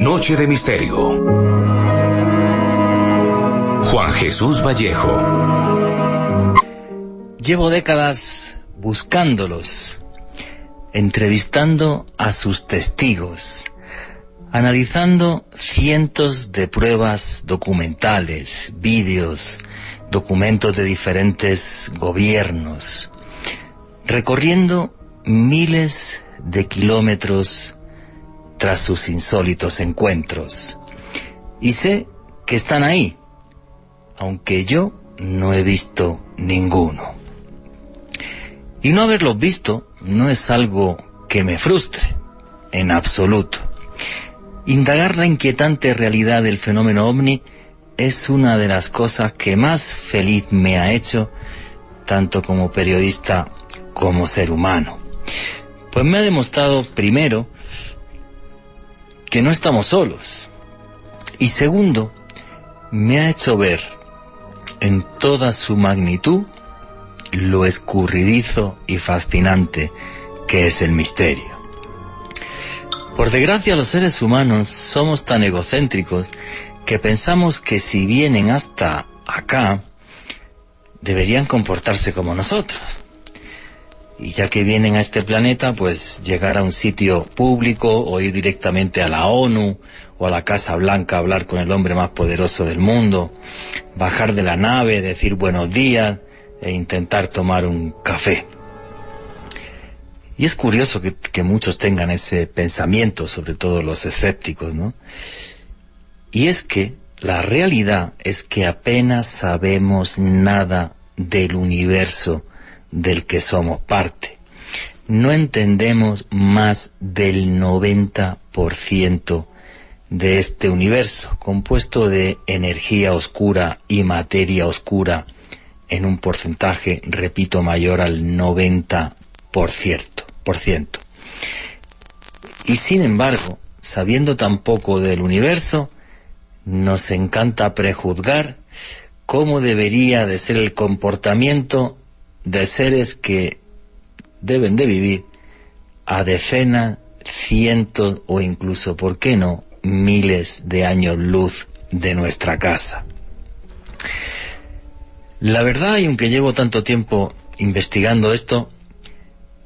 Noche de Misterio. Juan Jesús Vallejo. Llevo décadas buscándolos, entrevistando a sus testigos, analizando cientos de pruebas documentales, vídeos, documentos de diferentes gobiernos, recorriendo miles de kilómetros tras sus insólitos encuentros. Y sé que están ahí, aunque yo no he visto ninguno. Y no haberlos visto no es algo que me frustre, en absoluto. Indagar la inquietante realidad del fenómeno ovni es una de las cosas que más feliz me ha hecho, tanto como periodista como ser humano. Pues me ha demostrado, primero, que no estamos solos. Y segundo, me ha hecho ver en toda su magnitud lo escurridizo y fascinante que es el misterio. Por desgracia, los seres humanos somos tan egocéntricos que pensamos que si vienen hasta acá, deberían comportarse como nosotros. Y ya que vienen a este planeta, pues llegar a un sitio público o ir directamente a la ONU o a la Casa Blanca a hablar con el hombre más poderoso del mundo, bajar de la nave, decir buenos días e intentar tomar un café. Y es curioso que muchos tengan ese pensamiento, sobre todo los escépticos, ¿no? Y es que la realidad es que apenas sabemos nada del universo del que somos parte. No entendemos más del 90% de este universo, compuesto de energía oscura y materia oscura en un porcentaje, repito, mayor al 90%. Y sin embargo, sabiendo tan poco del universo, nos encanta prejuzgar cómo debería de ser el comportamiento de seres que deben de vivir a decenas, cientos o incluso, ¿por qué no?, miles de años luz de nuestra casa. La verdad, y aunque llevo tanto tiempo investigando esto,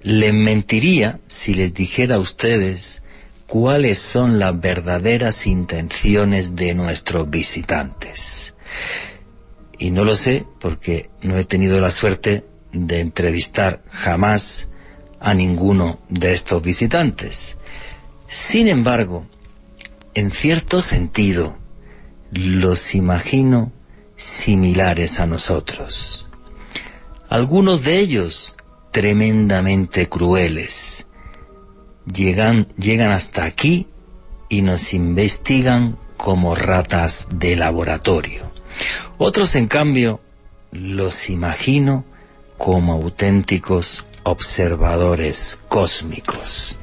les mentiría si les dijera a ustedes cuáles son las verdaderas intenciones de nuestros visitantes. Y no lo sé porque no he tenido la suerte de entrevistar jamás a ninguno de estos visitantes. Sin embargo, en cierto sentido, los imagino similares a nosotros. Algunos de ellos tremendamente crueles. Llegan hasta aquí y nos investigan como ratas de laboratorio. Otros, en cambio, los imagino como auténticos observadores cósmicos,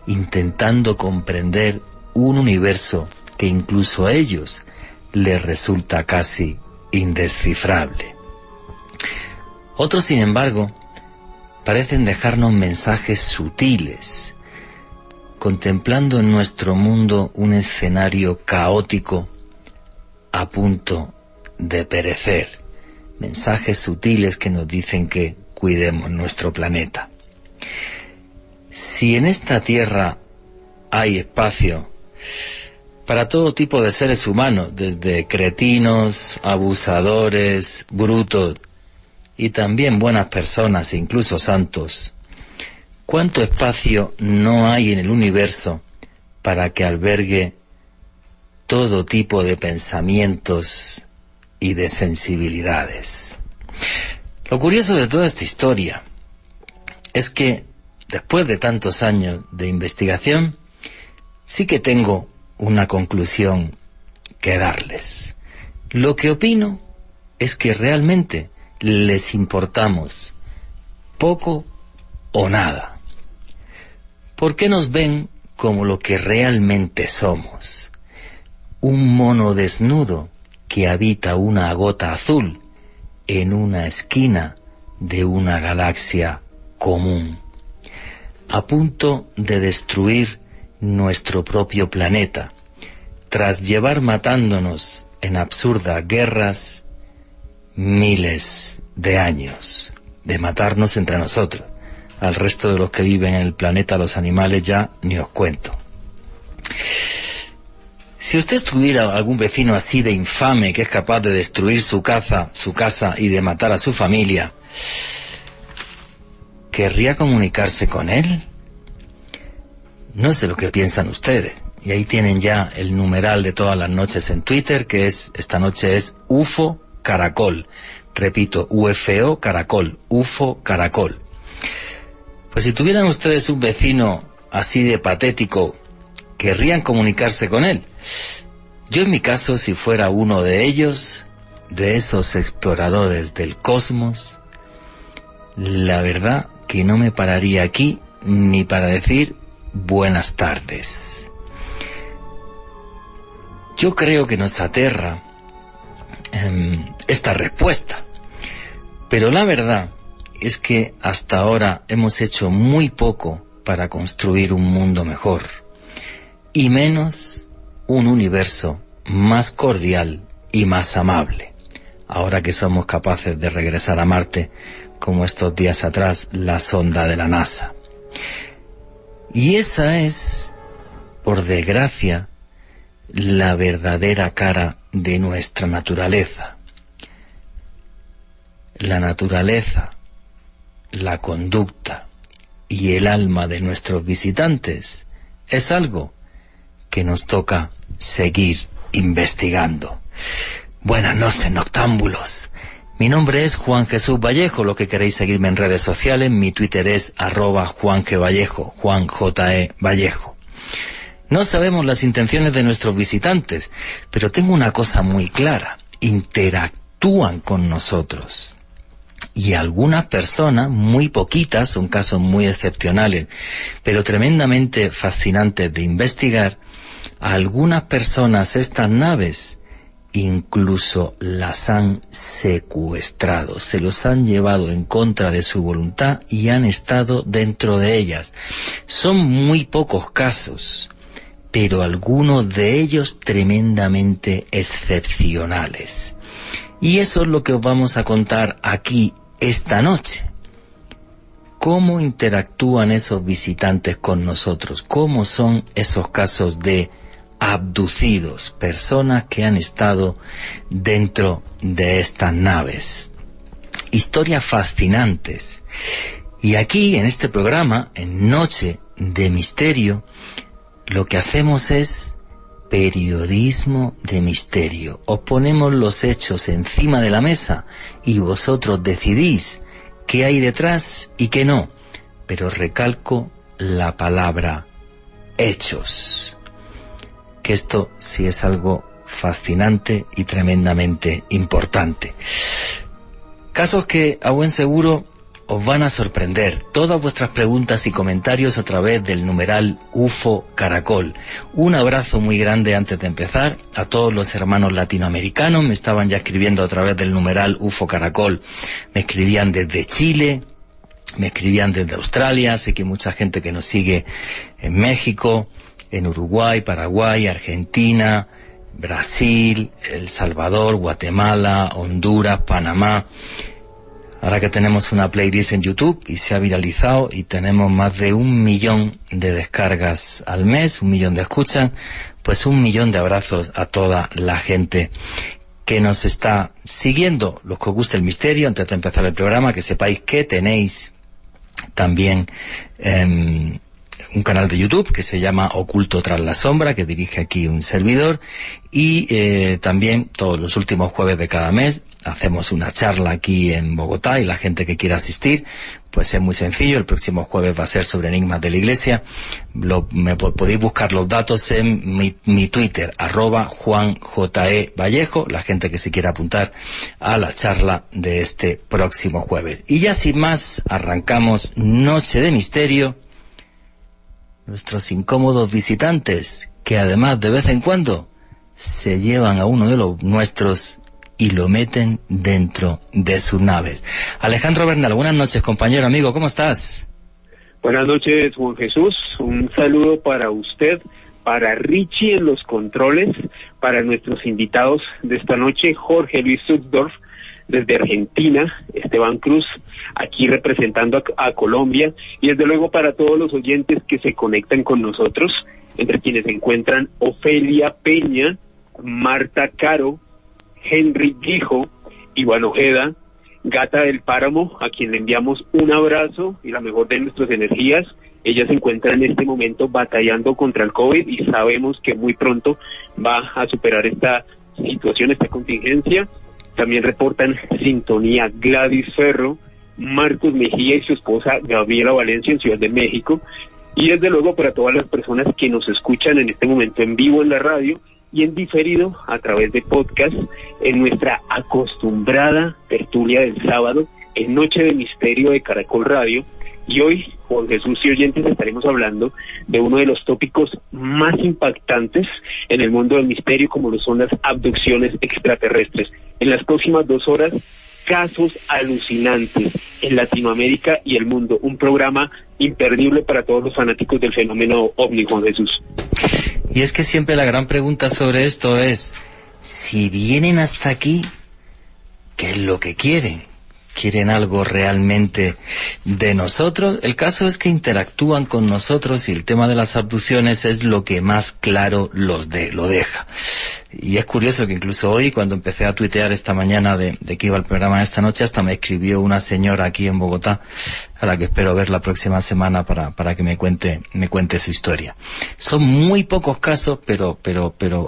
intentando comprender un universo que incluso a ellos les resulta casi indescifrable. Otros, sin embargo, parecen dejarnos mensajes sutiles, contemplando en nuestro mundo un escenario caótico a punto de perecer. Mensajes sutiles que nos dicen que cuidemos nuestro planeta. Si en esta tierra hay espacio para todo tipo de seres humanos, desde cretinos, abusadores, brutos y también buenas personas e incluso santos, ¿cuánto espacio no hay en el universo para que albergue todo tipo de pensamientos y de sensibilidades? Lo curioso de toda esta historia es que después de tantos años de investigación, sí que tengo una conclusión que darles. Lo que opino es que realmente les importamos poco o nada. ¿Por qué nos ven como lo que realmente somos? Un mono desnudo que habita una gota azul en una esquina de una galaxia común, a punto de destruir nuestro propio planeta, tras llevar matándonos en absurdas guerras miles de años, de matarnos entre nosotros. Al resto de los que viven en el planeta, los animales, ya ni os cuento. Si usted tuviera algún vecino así de infame, que es capaz de destruir su casa y de matar a su familia, ¿querría comunicarse con él? No sé lo que piensan ustedes. Y ahí tienen ya el numeral de todas las noches en Twitter, que esta noche es UFO Caracol. Repito, UFO Caracol, UFO Caracol. Pues si tuvieran ustedes un vecino así de patético, ¿querrían comunicarse con él? Yo en mi caso, si fuera uno de ellos, de esos exploradores del cosmos, la verdad que no me pararía aquí ni para decir buenas tardes. Yo creo que nos aterra esta respuesta, pero la verdad es que hasta ahora hemos hecho muy poco para construir un mundo mejor, y menos un universo más cordial y más amable, ahora que somos capaces de regresar a Marte, como estos días atrás la sonda de la NASA. Y esa es, por desgracia, la verdadera cara de nuestra naturaleza. La naturaleza, la conducta y el alma de nuestros visitantes es algo que nos toca seguir investigando. Buenas noches, noctámbulos. Mi nombre es Juan Jesús Vallejo. Lo que queréis seguirme en redes sociales, mi Twitter es @JuanGVallejo, Juan J.E. Vallejo. No sabemos las intenciones de nuestros visitantes, pero tengo una cosa muy clara: interactúan con nosotros. Y algunas personas, muy poquitas, son casos muy excepcionales, pero tremendamente fascinantes de investigar, a algunas personas estas naves incluso las han secuestrado, se los han llevado en contra de su voluntad y han estado dentro de ellas. Son muy pocos casos, pero algunos de ellos tremendamente excepcionales. Y eso es lo que os vamos a contar aquí esta noche. ¿Cómo interactúan esos visitantes con nosotros? ¿Cómo son esos casos de abducidos, personas que han estado dentro de estas naves? Historias fascinantes. Y aquí, en este programa, en Noche de Misterio, lo que hacemos es periodismo de misterio. Os ponemos los hechos encima de la mesa y vosotros decidís qué hay detrás y qué no. Pero recalco la palabra hechos, que esto sí es algo fascinante y tremendamente importante. Casos que a buen seguro os van a sorprender. Todas vuestras preguntas y comentarios a través del numeral UFO Caracol. Un abrazo muy grande antes de empezar a todos los hermanos latinoamericanos. Me estaban ya escribiendo a través del numeral UFO Caracol. Me escribían desde Chile, me escribían desde Australia. Sé que hay mucha gente que nos sigue en México, en Uruguay, Paraguay, Argentina, Brasil, El Salvador, Guatemala, Honduras, Panamá. Ahora que tenemos una playlist en YouTube y se ha viralizado y tenemos más de 1 millón de descargas al mes, 1 millón de escuchas, pues 1 millón de abrazos a toda la gente que nos está siguiendo. Los que os guste el misterio, antes de empezar el programa, que sepáis que tenéis también un canal de YouTube que se llama Oculto tras la sombra, que dirige aquí un servidor, y también todos los últimos jueves de cada mes hacemos una charla aquí en Bogotá, y la gente que quiera asistir, pues es muy sencillo. El próximo jueves va a ser sobre enigmas de la Iglesia. Podéis buscar los datos en mi Twitter, @JuanJE Vallejo, la gente que se quiera apuntar a la charla de este próximo jueves. Y ya sin más, arrancamos Noche de Misterio. Nuestros incómodos visitantes, que además de vez en cuando se llevan a uno de los nuestros y lo meten dentro de sus naves. Alejandro Bernal, buenas noches, compañero, amigo, ¿cómo estás? Buenas noches, Juan Jesús, un saludo para usted, para Richie en los controles, para nuestros invitados de esta noche, Jorge Luis Zuckdorf desde Argentina, Esteban Cruz aquí representando a Colombia, y desde luego para todos los oyentes que se conectan con nosotros, entre quienes se encuentran Ofelia Peña, Marta Caro, Henry Guijo, Iván Ojeda, Gata del Páramo, a quien le enviamos un abrazo y la mejor de nuestras energías. Ella se encuentra en este momento batallando contra el COVID y sabemos que muy pronto va a superar esta situación, esta contingencia. También reportan sintonía Gladys Ferro, Marcos Mejía y su esposa Gabriela Valencia en Ciudad de México. Y desde luego para todas las personas que nos escuchan en este momento en vivo en la radio y en diferido a través de podcast en nuestra acostumbrada tertulia del sábado en Noche de Misterio de Caracol Radio. Y hoy, Juan Jesús y oyentes, estaremos hablando de uno de los tópicos más impactantes en el mundo del misterio, como lo son las abducciones extraterrestres. En las próximas 2 horas, casos alucinantes en Latinoamérica y el mundo. Un programa imperdible para todos los fanáticos del fenómeno ovni, Juan Jesús. Y es que siempre la gran pregunta sobre esto es, si vienen hasta aquí, ¿qué es lo que quieren? ¿Quieren algo realmente de nosotros? El caso es que interactúan con nosotros y el tema de las abducciones es lo que más claro lo deja. Y es curioso que incluso hoy, cuando empecé a tuitear esta mañana de que iba el programa esta noche, hasta me escribió una señora aquí en Bogotá, a la que espero ver la próxima semana para que me cuente su historia. Son muy pocos casos, pero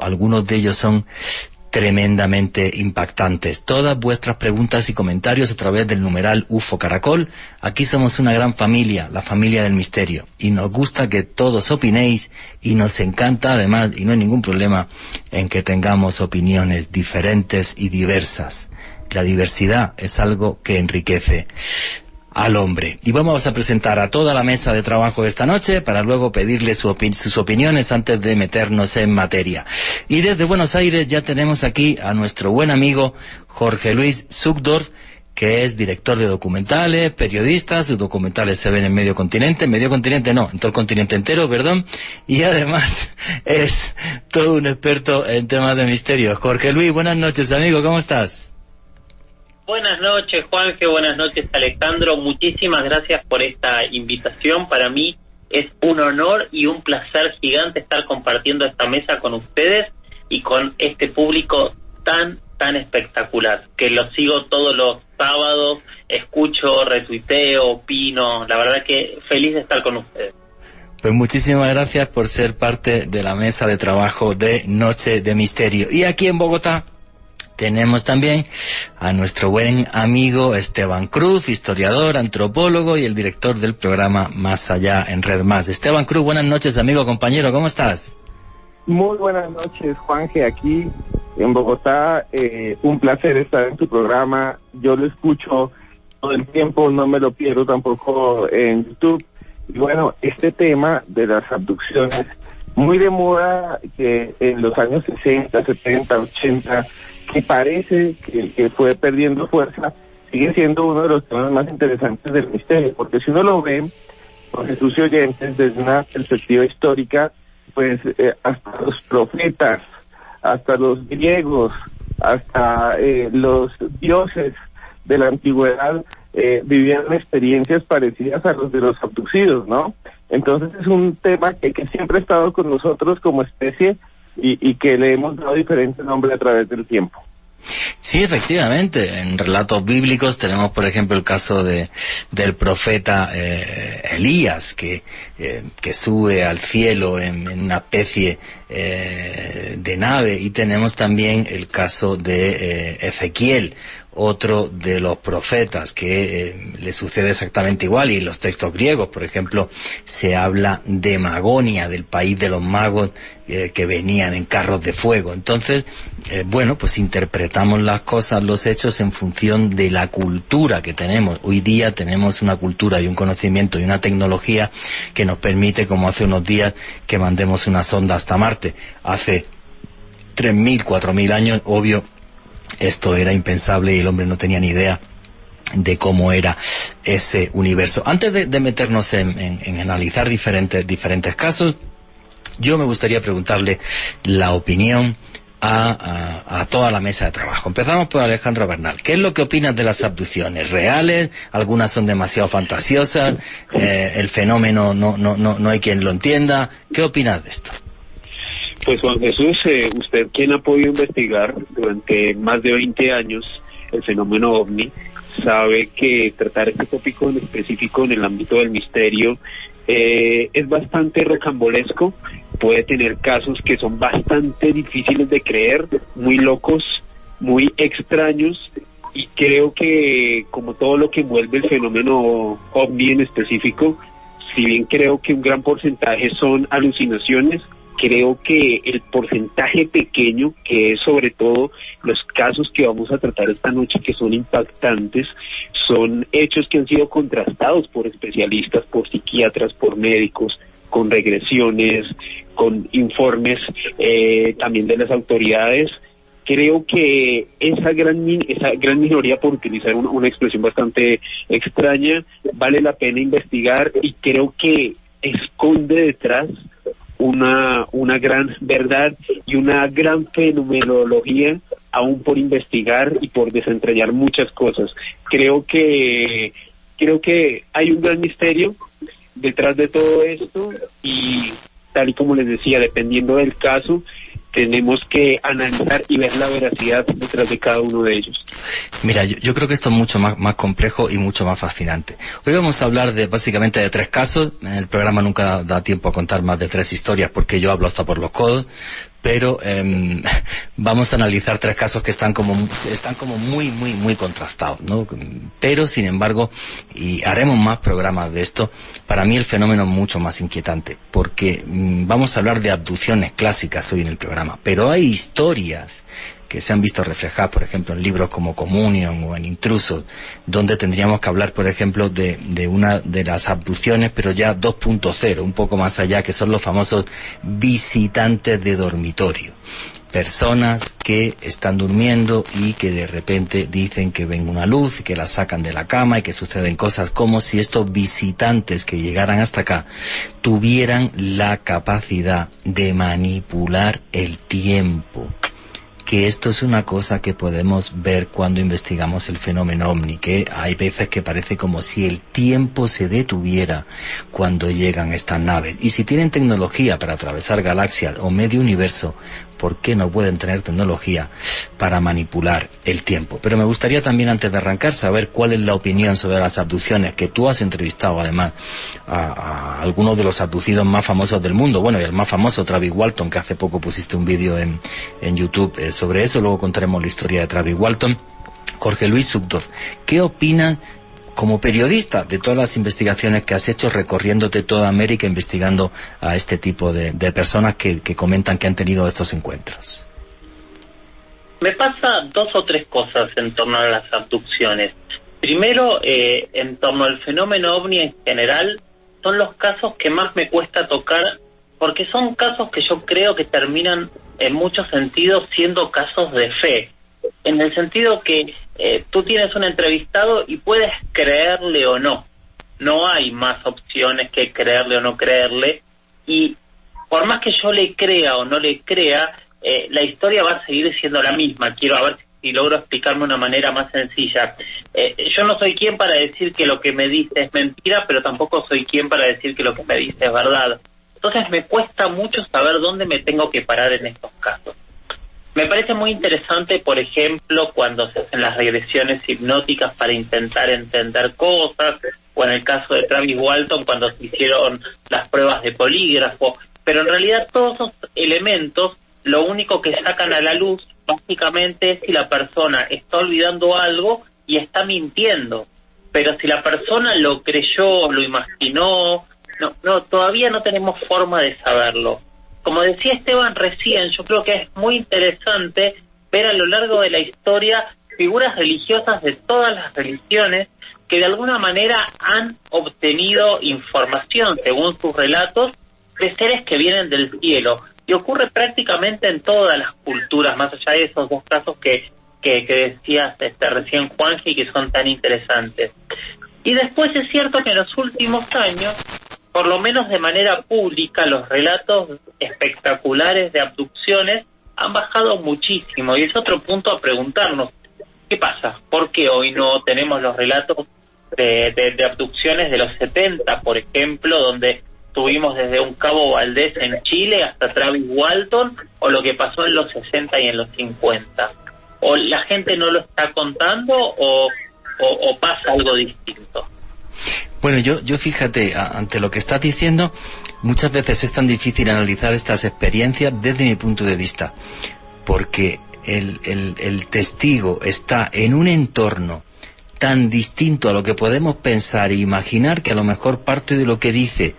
algunos de ellos son tremendamente impactantes. Todas vuestras preguntas y comentarios a través del numeral UFO Caracol. Aquí somos una gran familia, la familia del misterio, y nos gusta que todos opinéis, y nos encanta además, y no hay ningún problema en que tengamos opiniones diferentes y diversas. La diversidad es algo que enriquece al hombre. Y vamos a presentar a toda la mesa de trabajo de esta noche para luego pedirle sus opiniones antes de meternos en materia. Y desde Buenos Aires ya tenemos aquí a nuestro buen amigo Jorge Luis Zuckdorf, que es director de documentales, periodista. Sus documentales se ven en medio continente, en todo el continente entero, perdón, y además es todo un experto en temas de misterio. Jorge Luis, buenas noches, amigo, ¿cómo estás? Buenas noches, Juanje, buenas noches, Alejandro. Muchísimas gracias por esta invitación. Para mí es un honor y un placer gigante estar compartiendo esta mesa con ustedes y con este público tan espectacular, que lo sigo todos los sábados, escucho, retuiteo, opino. La verdad que feliz de estar con ustedes. Pues muchísimas gracias por ser parte de la mesa de trabajo de Noche de Misterio. Y aquí en Bogotá tenemos también a nuestro buen amigo Esteban Cruz, historiador, antropólogo y el director del programa Más Allá en Red Más. Esteban Cruz, buenas noches, amigo, compañero, ¿cómo estás? Muy buenas noches, Juanje, aquí en Bogotá. Un placer estar en tu programa. Yo lo escucho todo el tiempo, no me lo pierdo tampoco en YouTube. Y bueno, este tema de las abducciones, muy de moda, que en los años 60, 70, 80... que parece que fue perdiendo fuerza, sigue siendo uno de los temas más interesantes del misterio, porque si uno lo ve, con Jesús y oyentes, desde una perspectiva histórica, pues hasta los profetas, hasta los griegos, hasta los dioses de la antigüedad vivieron experiencias parecidas a los de los abducidos, ¿no? Entonces es un tema que siempre ha estado con nosotros como especie, y que le hemos dado diferentes nombres a través del tiempo. Sí, efectivamente, en relatos bíblicos tenemos, por ejemplo, el caso del profeta Elías, que sube al cielo en una especie de nave, y tenemos también el caso de Ezequiel, otro de los profetas que le sucede exactamente igual, y en los textos griegos, por ejemplo, se habla de Magonia, del país de los magos que venían en carros de fuego. Entonces, bueno, pues interpretamos las cosas, los hechos en función de la cultura que tenemos. Hoy día tenemos una cultura y un conocimiento y una tecnología que nos permite, como hace unos días, que mandemos una sonda hasta Marte. Hace 3.000, 4.000 años, obvio, esto era impensable y el hombre no tenía ni idea de cómo era ese universo. Antes de meternos en analizar diferentes casos, Yo me gustaría preguntarle la opinión a toda la mesa de trabajo. Empezamos por Alejandro Bernal. ¿Qué es lo que opinas de las abducciones? ¿Reales? ¿Algunas son demasiado fantasiosas? ¿El fenómeno no hay quien lo entienda? ¿Qué opinas de esto? Pues Juan Jesús, usted quien ha podido investigar durante más de 20 años el fenómeno OVNI, sabe que tratar este tópico en específico en el ámbito del misterio es bastante rocambolesco, puede tener casos que son bastante difíciles de creer, muy locos, muy extraños, y creo que como todo lo que envuelve el fenómeno OVNI en específico, si bien creo que un gran porcentaje son alucinaciones, creo que el porcentaje pequeño, que es sobre todo los casos que vamos a tratar esta noche, que son impactantes, son hechos que han sido contrastados por especialistas, por psiquiatras, por médicos, con regresiones, con informes también de las autoridades. Creo que esa gran minoría, por utilizar una expresión bastante extraña, vale la pena investigar, y creo que esconde detrás una gran verdad y una gran fenomenología aún por investigar y por desentrañar muchas cosas. Creo que hay un gran misterio detrás de todo esto, y tal y como les decía, dependiendo del caso, tenemos que analizar y ver la veracidad detrás de cada uno de ellos. Mira, yo creo que esto es mucho más complejo y mucho más fascinante. Hoy vamos a hablar básicamente de 3 casos. En el programa nunca da tiempo a contar más de 3 historias porque yo hablo hasta por los codos, pero vamos a analizar 3 casos que están como muy contrastados, ¿no? Pero sin embargo, y haremos más programas de esto, para mí el fenómeno es mucho más inquietante, porque vamos a hablar de abducciones clásicas hoy en el programa, pero hay historias que se han visto reflejadas, por ejemplo, en libros como Communion o en Intrusos, donde tendríamos que hablar, por ejemplo, de una de las abducciones, pero ya 2.0, un poco más allá, que son los famosos visitantes de dormitorio. Personas que están durmiendo y que de repente dicen que ven una luz y que la sacan de la cama y que suceden cosas, como si estos visitantes que llegaran hasta acá tuvieran la capacidad de manipular el tiempo. Que esto es una cosa que podemos ver cuando investigamos el fenómeno OVNI, que hay veces que parece como si el tiempo se detuviera cuando llegan estas naves. Y si tienen tecnología para atravesar galaxias o medio universo, ¿por qué no pueden tener tecnología para manipular el tiempo? Pero me gustaría también, antes de arrancar, saber cuál es la opinión sobre las abducciones, que tú has entrevistado además a algunos de los abducidos más famosos del mundo. Bueno, y el más famoso, Travis Walton, que hace poco pusiste un vídeo en YouTube sobre eso. Luego contaremos la historia de Travis Walton. Jorge Luis Zuckdorf, ¿qué opinas como periodista de todas las investigaciones que has hecho recorriéndote toda América investigando a este tipo de personas que comentan que han tenido estos encuentros? Me pasa 2 o 3 cosas en torno a las abducciones. Primero, en torno al fenómeno OVNI en general, son los casos que más me cuesta tocar, porque son casos que yo creo que terminan en muchos sentidos siendo casos de fe, en el sentido que tú tienes un entrevistado y puedes creerle o no. No hay más opciones que creerle o no creerle, y por más que yo le crea o no le crea, la historia va a seguir siendo la misma. Quiero a ver si logro explicarme de una manera más sencilla. Yo no soy quien para decir que lo que me dice es mentira, pero tampoco soy quien para decir que lo que me dice es verdad. Entonces me cuesta mucho saber dónde me tengo que parar en estos casos. Me parece muy interesante, por ejemplo, cuando se hacen las regresiones hipnóticas para intentar entender cosas, o en el caso de Travis Walton, cuando se hicieron las pruebas de polígrafo, pero en realidad todos esos elementos lo único que sacan a la luz básicamente es si la persona está olvidando algo y está mintiendo. Pero si la persona lo creyó, lo imaginó, no, todavía no tenemos forma de saberlo. Como decía Esteban recién, yo creo que es muy interesante ver a lo largo de la historia figuras religiosas de todas las religiones que de alguna manera han obtenido información, según sus relatos, de seres que vienen del cielo. Y ocurre prácticamente en todas las culturas, más allá de esos 2 casos que decías recién, Juanji, que son tan interesantes. Y después es cierto que en los últimos años por lo menos de manera pública, los relatos espectaculares de abducciones han bajado muchísimo. Y es otro punto a preguntarnos, ¿qué pasa? ¿Por qué hoy no tenemos los relatos de abducciones de los 70, por ejemplo, donde tuvimos desde un Cabo Valdés en Chile hasta Travis Walton, o lo que pasó en los 60 y en los 50? ¿O la gente no lo está contando o pasa algo distinto? Bueno, yo fíjate, ante lo que estás diciendo, muchas veces es tan difícil analizar estas experiencias desde mi punto de vista, porque el testigo está en un entorno tan distinto a lo que podemos pensar e imaginar, que a lo mejor parte de lo que dice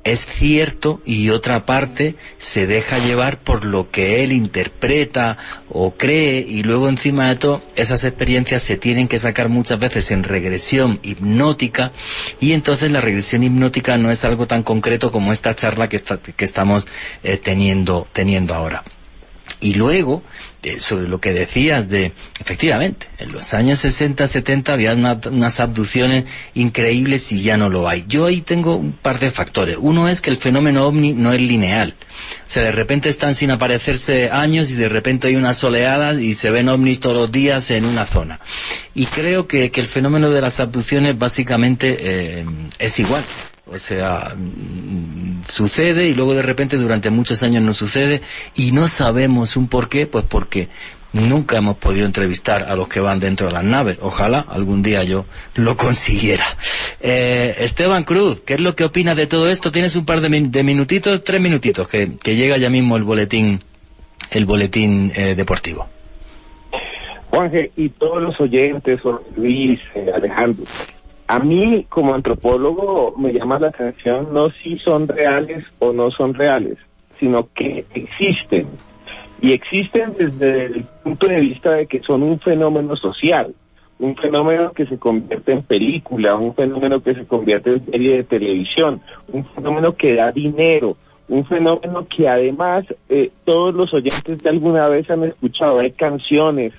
es cierto y otra parte se deja llevar por lo que él interpreta o cree, y luego encima de todo esas experiencias se tienen que sacar muchas veces en regresión hipnótica, y entonces la regresión hipnótica no es algo tan concreto como esta charla que estamos teniendo ahora. Y luego, sobre lo que decías de, efectivamente, en los años 60, 70 había unas abducciones increíbles y ya no lo hay. Yo ahí tengo un par de factores. Uno es que el fenómeno ovni no es lineal. O sea, de repente están sin aparecerse años y de repente hay unas oleadas y se ven ovnis todos los días en una zona. Y creo que el fenómeno de las abducciones básicamente es igual. O sea, sucede y luego de repente durante muchos años no sucede y no sabemos un por qué, pues porque nunca hemos podido entrevistar a los que van dentro de las naves. Ojalá algún día yo lo consiguiera. Esteban Cruz, ¿qué es lo que opinas de todo esto? Tienes un par de minutitos, 3 minutitos, que llega ya mismo el boletín deportivo. Juanje, y todos los oyentes, Luis, Alejandro, a mí, como antropólogo, me llama la atención no si son reales o no son reales, sino que existen. Y existen desde el punto de vista de que son un fenómeno social, un fenómeno que se convierte en película, un fenómeno que se convierte en serie de televisión, un fenómeno que da dinero, un fenómeno que además todos los oyentes de alguna vez han escuchado. Hay canciones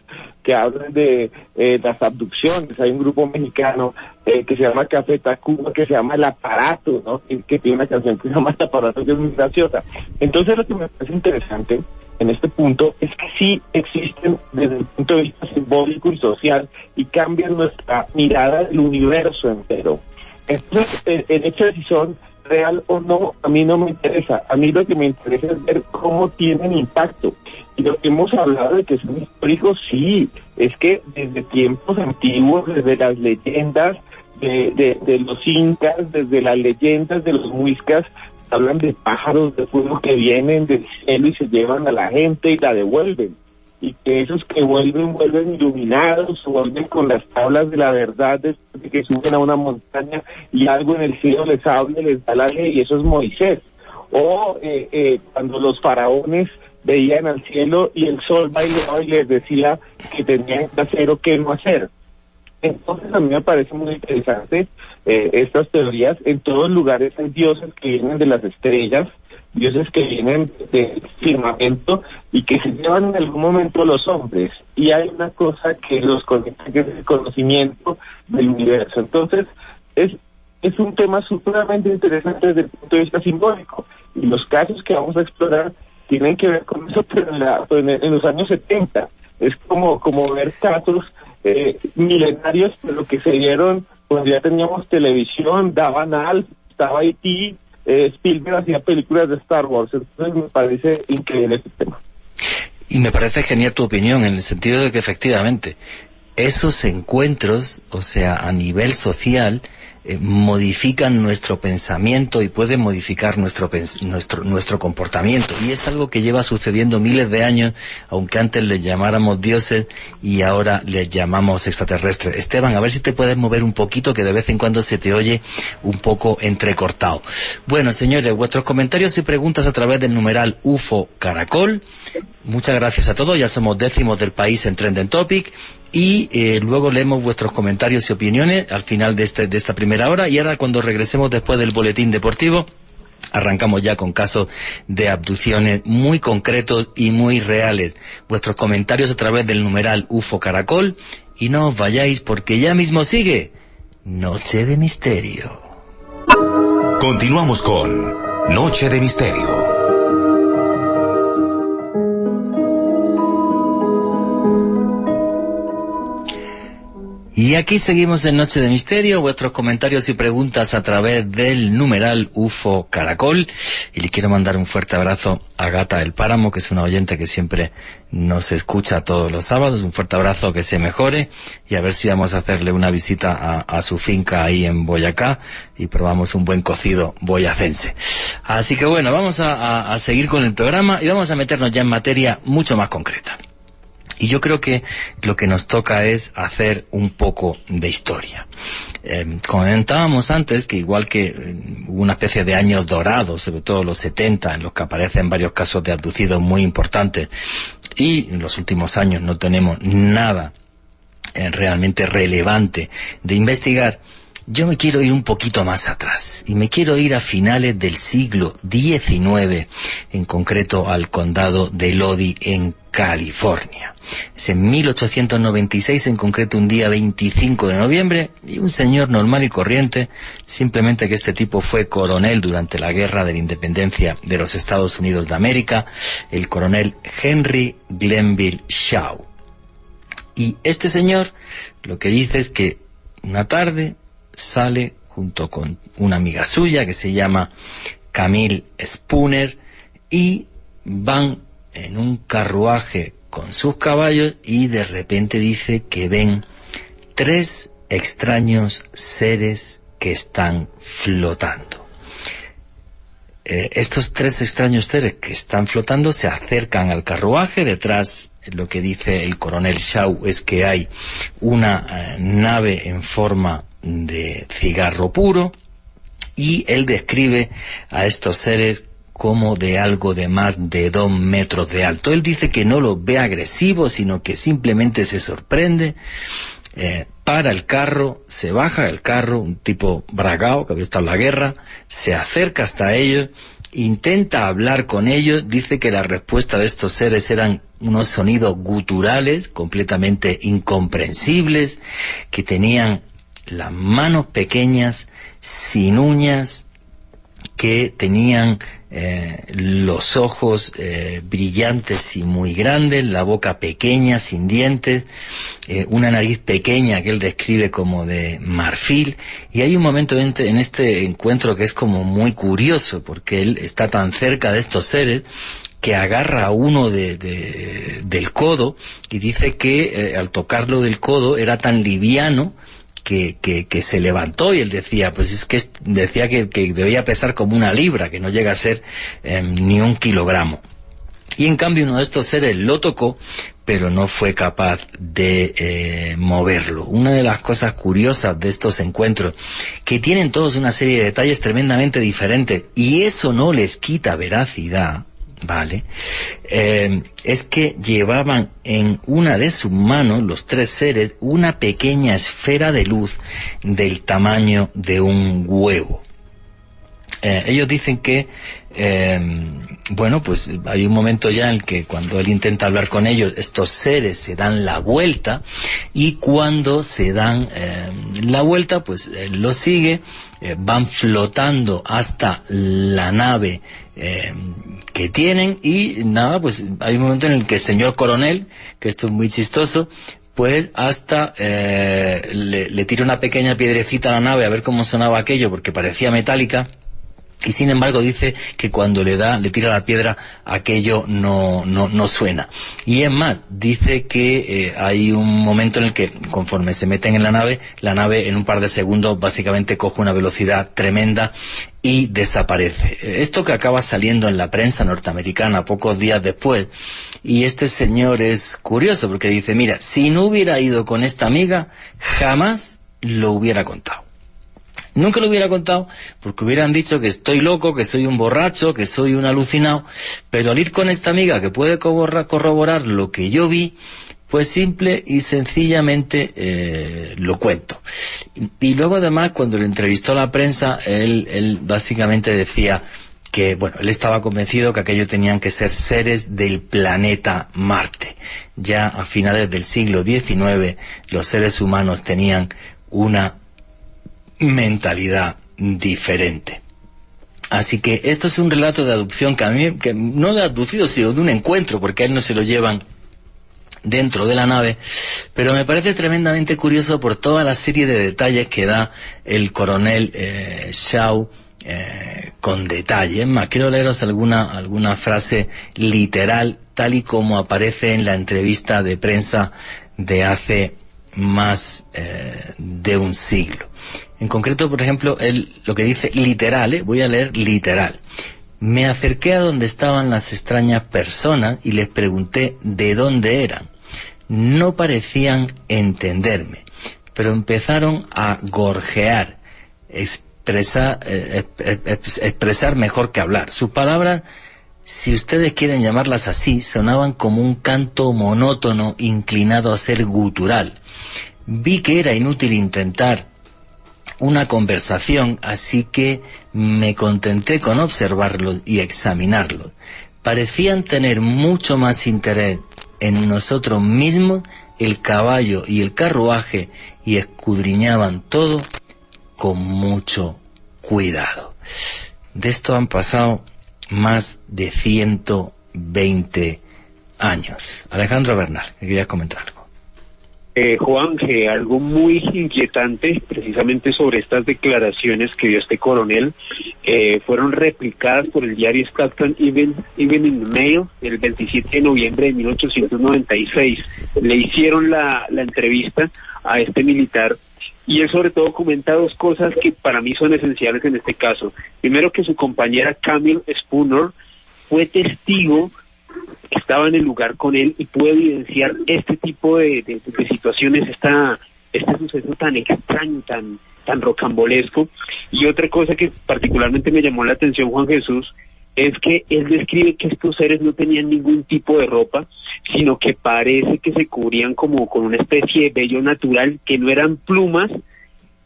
que hablan de las abducciones. Hay un grupo mexicano que se llama Café Tacuba, que se llama El Aparato, ¿no? Que tiene una canción que se llama El Aparato, que es muy graciosa. Entonces, lo que me parece interesante en este punto es que sí existen desde el punto de vista simbólico y social, y cambian nuestra mirada del universo entero. Entonces, el hecho de si son real o no, a mí no me interesa. A mí lo que me interesa es ver cómo tienen impacto. Y lo que hemos hablado de que son históricos, sí, es que desde tiempos antiguos, desde las leyendas de los incas, desde las leyendas de los muiscas, hablan de pájaros de fuego que vienen del cielo y se llevan a la gente y la devuelven. Y que esos que vuelven iluminados, vuelven con las tablas de la verdad, después de que suben a una montaña y algo en el cielo les habla, les da la ley, y eso es Moisés. O cuando los faraones veían al cielo y el sol bailaba y les decía que tenían que hacer o qué no hacer. Entonces a mí me parece muy interesante estas teorías. En todos lugares hay dioses que vienen de las estrellas, dioses que vienen del firmamento y que se llevan en algún momento a los hombres, y hay una cosa que los conecta, que es el conocimiento del universo. Entonces es un tema supremamente interesante desde el punto de vista simbólico, y los casos que vamos a explorar tienen que ver con eso, pero en los años 70 es como ver casos milenarios, pero que se dieron cuando ya teníamos televisión, daban estaba E.T., Spielberg hacía películas de Star Wars. Entonces me parece increíble este tema. Y me parece genial tu opinión, en el sentido de que efectivamente esos encuentros, o sea, a nivel social, modifican nuestro pensamiento y pueden modificar nuestro comportamiento, y es algo que lleva sucediendo miles de años, aunque antes les llamáramos dioses y ahora les llamamos extraterrestres. Esteban, a ver si te puedes mover un poquito, que de vez en cuando se te oye un poco entrecortado. Bueno, señores, vuestros comentarios y preguntas a través del numeral UFO Caracol. Muchas gracias a todos, ya somos 10º del país en Trending Topic, y luego leemos vuestros comentarios y opiniones al final de esta primera hora, y ahora cuando regresemos después del boletín deportivo, arrancamos ya con casos de abducciones muy concretos y muy reales. Vuestros comentarios a través del numeral UFO Caracol, y no os vayáis porque ya mismo sigue Noche de Misterio. Continuamos con Noche de Misterio. Y aquí seguimos en Noche de Misterio, vuestros comentarios y preguntas a través del numeral UFO Caracol. Y le quiero mandar un fuerte abrazo a Gata del Páramo, que es una oyente que siempre nos escucha todos los sábados. Un fuerte abrazo, que se mejore, y a ver si vamos a hacerle una visita a su finca ahí en Boyacá y probamos un buen cocido boyacense. Así que bueno, vamos a seguir con el programa y vamos a meternos ya en materia mucho más concreta. Y yo creo que lo que nos toca es hacer un poco de historia. Comentábamos antes que igual que hubo una especie de años dorados, sobre todo los 70, en los que aparecen varios casos de abducidos muy importantes, y en los últimos años no tenemos nada realmente relevante de investigar, yo me quiero ir un poquito más atrás, y me quiero ir a finales del siglo XIX, en concreto al condado de Lodi, en California. Es en 1896, en concreto un día 25 de noviembre, y un señor normal y corriente, simplemente que este tipo fue coronel durante la Guerra de la Independencia de los Estados Unidos de América, el coronel Henry Glenville Shaw. Y este señor lo que dice es que una tarde sale junto con una amiga suya que se llama Camille Spooner, y van en un carruaje con sus caballos, y de repente dice que ven 3 extraños seres que están flotando. Estos 3 extraños seres que están flotando se acercan al carruaje. Detrás, lo que dice el coronel Shaw es que hay una nave en forma de cigarro puro, y él describe a estos seres como de algo de más de 2 metros de alto. Él dice que no los ve agresivos, sino que simplemente se sorprende, para el carro, se baja del carro, un tipo bragao que había estado en la guerra, se acerca hasta ellos, intenta hablar con ellos, dice que la respuesta de estos seres eran unos sonidos guturales completamente incomprensibles, que tenían las manos pequeñas, sin uñas, que tenían los ojos brillantes y muy grandes, la boca pequeña, sin dientes, una nariz pequeña que él describe como de marfil. Y hay un momento en este encuentro que es como muy curioso, porque él está tan cerca de estos seres que agarra a uno del codo, y dice que al tocarlo del codo era tan liviano que se levantó, y él decía, pues es que decía que debía pesar como 1 libra, que no llega a ser ni 1 kilogramo. Y en cambio uno de estos seres lo tocó, pero no fue capaz de moverlo. Una de las cosas curiosas de estos encuentros, que tienen todos una serie de detalles tremendamente diferentes, y eso no les quita veracidad, ¿vale? Es que llevaban en una de sus manos, los 3 seres, una pequeña esfera de luz del tamaño de un huevo. Ellos dicen que, bueno, pues hay un momento ya en el que cuando él intenta hablar con ellos, estos seres se dan la vuelta, y cuando se dan la vuelta, pues él los sigue, van flotando hasta la nave que tienen, y nada, pues hay un momento en el que el señor coronel, que esto es muy chistoso, pues hasta le tira una pequeña piedrecita a la nave a ver cómo sonaba aquello, porque parecía metálica, y sin embargo dice que cuando le tira la piedra, aquello no suena. Y es más, dice que hay un momento en el que, conforme se meten en la nave en un par de segundos básicamente coge una velocidad tremenda y desaparece. Esto que acaba saliendo en la prensa norteamericana pocos días después, y este señor es curioso porque dice, mira, si no hubiera ido con esta amiga, jamás lo hubiera contado. Nunca lo hubiera contado, porque hubieran dicho que estoy loco, que soy un borracho, que soy un alucinado, pero al ir con esta amiga que puede corroborar lo que yo vi, pues simple y sencillamente lo cuento. Y luego además, cuando le entrevistó a la prensa, él básicamente decía que, bueno, él estaba convencido que aquello tenían que ser seres del planeta Marte. Ya a finales del siglo XIX, los seres humanos tenían una mentalidad diferente. Así que esto es un relato de abducción que no de abducido, sino de un encuentro, porque a él no se lo llevan dentro de la nave, pero me parece tremendamente curioso por toda la serie de detalles que da el coronel Shaw, con detalle. Es más, quiero leeros alguna frase literal, tal y como aparece en la entrevista de prensa de hace más de un siglo. En concreto, por ejemplo, él lo que dice literal, voy a leer literal. Me acerqué a donde estaban las extrañas personas y les pregunté de dónde eran. No parecían entenderme, pero empezaron a gorjear, expresar mejor que hablar. Sus palabras, si ustedes quieren llamarlas así, sonaban como un canto monótono inclinado a ser gutural. Vi que era inútil intentar una conversación, así que me contenté con observarlos y examinarlos. Parecían tener mucho más interés en nosotros mismos, el caballo y el carruaje, y escudriñaban todo con mucho cuidado. De esto han pasado más de 120 años. Alejandro Bernal, ¿qué querías comentar algo? Juan, algo muy inquietante precisamente sobre estas declaraciones que dio este coronel, fueron replicadas por el diario Scotland Evening Mail el 27 de noviembre de 1896. Le hicieron la entrevista a este militar y él sobre todo comenta dos cosas que para mí son esenciales en este caso. Primero, que su compañera Camille Spooner fue testigo, estaba en el lugar con él y pudo evidenciar este tipo de situaciones, este suceso tan extraño, tan rocambolesco. Y otra cosa que particularmente me llamó la atención, Juan Jesús, es que él describe que estos seres no tenían ningún tipo de ropa, sino que parece que se cubrían como con una especie de vello natural, que no eran plumas,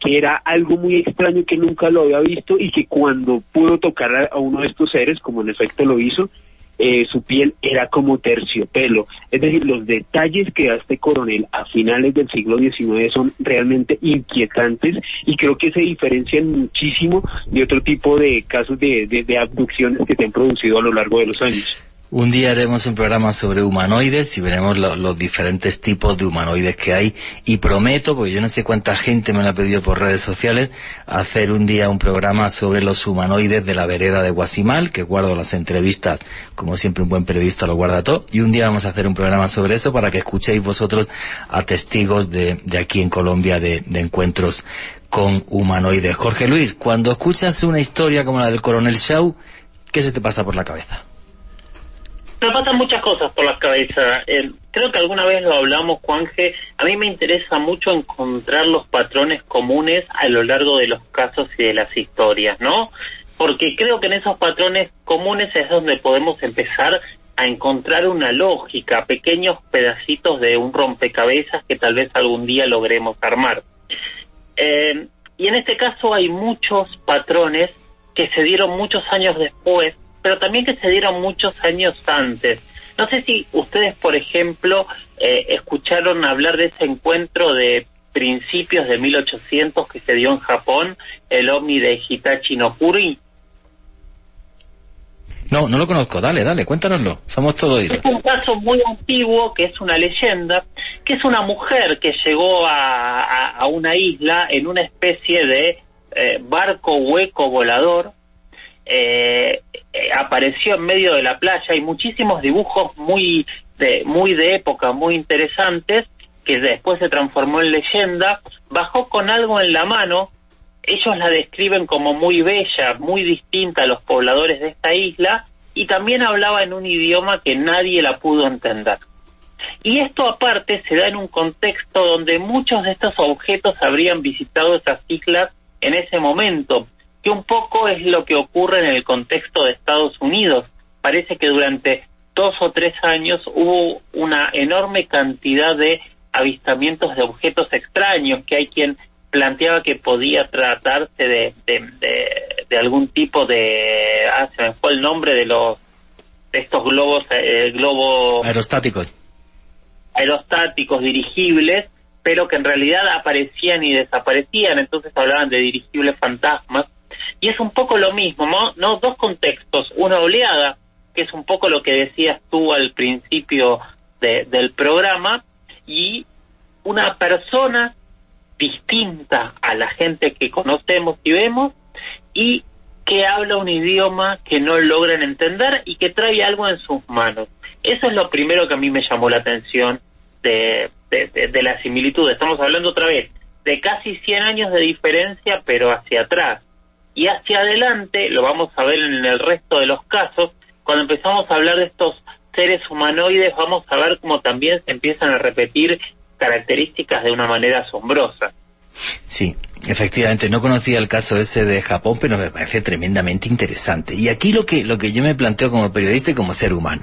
que era algo muy extraño que nunca lo había visto, y que cuando pudo tocar a uno de estos seres, como en efecto lo hizo, su piel era como terciopelo. Es decir, los detalles que da este coronel a finales del siglo XIX son realmente inquietantes y creo que se diferencian muchísimo de otro tipo de casos de abducciones que se han producido a lo largo de los años. Un día haremos un programa sobre humanoides y veremos los diferentes tipos de humanoides que hay, y prometo, porque yo no sé cuánta gente me lo ha pedido por redes sociales, hacer un día un programa sobre los humanoides de la vereda de Guasimal, que guardo las entrevistas, como siempre un buen periodista lo guarda todo, y un día vamos a hacer un programa sobre eso para que escuchéis vosotros a testigos de aquí en Colombia de encuentros con humanoides. Jorge Luis, cuando escuchas una historia como la del coronel Shaw, ¿qué se te pasa por la cabeza? Me pasan muchas cosas por la cabeza. Creo que alguna vez lo hablamos, Juanje. A mí me interesa mucho encontrar los patrones comunes a lo largo de los casos y de las historias, ¿no? Porque creo que en esos patrones comunes es donde podemos empezar a encontrar una lógica, pequeños pedacitos de un rompecabezas que tal vez algún día logremos armar. Y en este caso hay muchos patrones que se dieron muchos años después, pero también que se dieron muchos años antes. No sé si ustedes, por ejemplo, escucharon hablar de ese encuentro de principios de 1800 que se dio en Japón, el ovni de Hitachi no Kuri. No lo conozco. Dale, cuéntanoslo. Somos todo oídos. Es un caso muy antiguo, que es una leyenda, que es una mujer que llegó a una isla en una especie de barco hueco volador. Apareció en medio de la playa. Hay muchísimos dibujos muy de época, muy interesantes, que después se transformó en leyenda. Bajó con algo en la mano. Ellos la describen como muy bella, muy distinta a los pobladores de esta isla, y también hablaba en un idioma que nadie la pudo entender. Y esto aparte se da en un contexto donde muchos de estos objetos habrían visitado esas islas en ese momento, que un poco es lo que ocurre en el contexto de Estados Unidos. Parece que durante 2 o 3 años hubo una enorme cantidad de avistamientos de objetos extraños, que hay quien planteaba que podía tratarse de algún tipo de... se me fue el nombre de estos globos, aerostáticos dirigibles, pero que en realidad aparecían y desaparecían, entonces hablaban de dirigibles fantasmas. Y es un poco lo mismo, ¿no? Dos contextos, una oleada, que es un poco lo que decías tú al principio del programa, y una persona distinta a la gente que conocemos y vemos, y que habla un idioma que no logran entender y que trae algo en sus manos. Eso es lo primero que a mí me llamó la atención de la similitud. Estamos hablando otra vez de casi 100 años de diferencia, pero hacia atrás. Y hacia adelante, lo vamos a ver en el resto de los casos, cuando empezamos a hablar de estos seres humanoides, vamos a ver cómo también se empiezan a repetir características de una manera asombrosa. Sí, efectivamente, no conocía el caso ese de Japón, pero me parece tremendamente interesante. Y aquí lo que yo me planteo como periodista y como ser humano.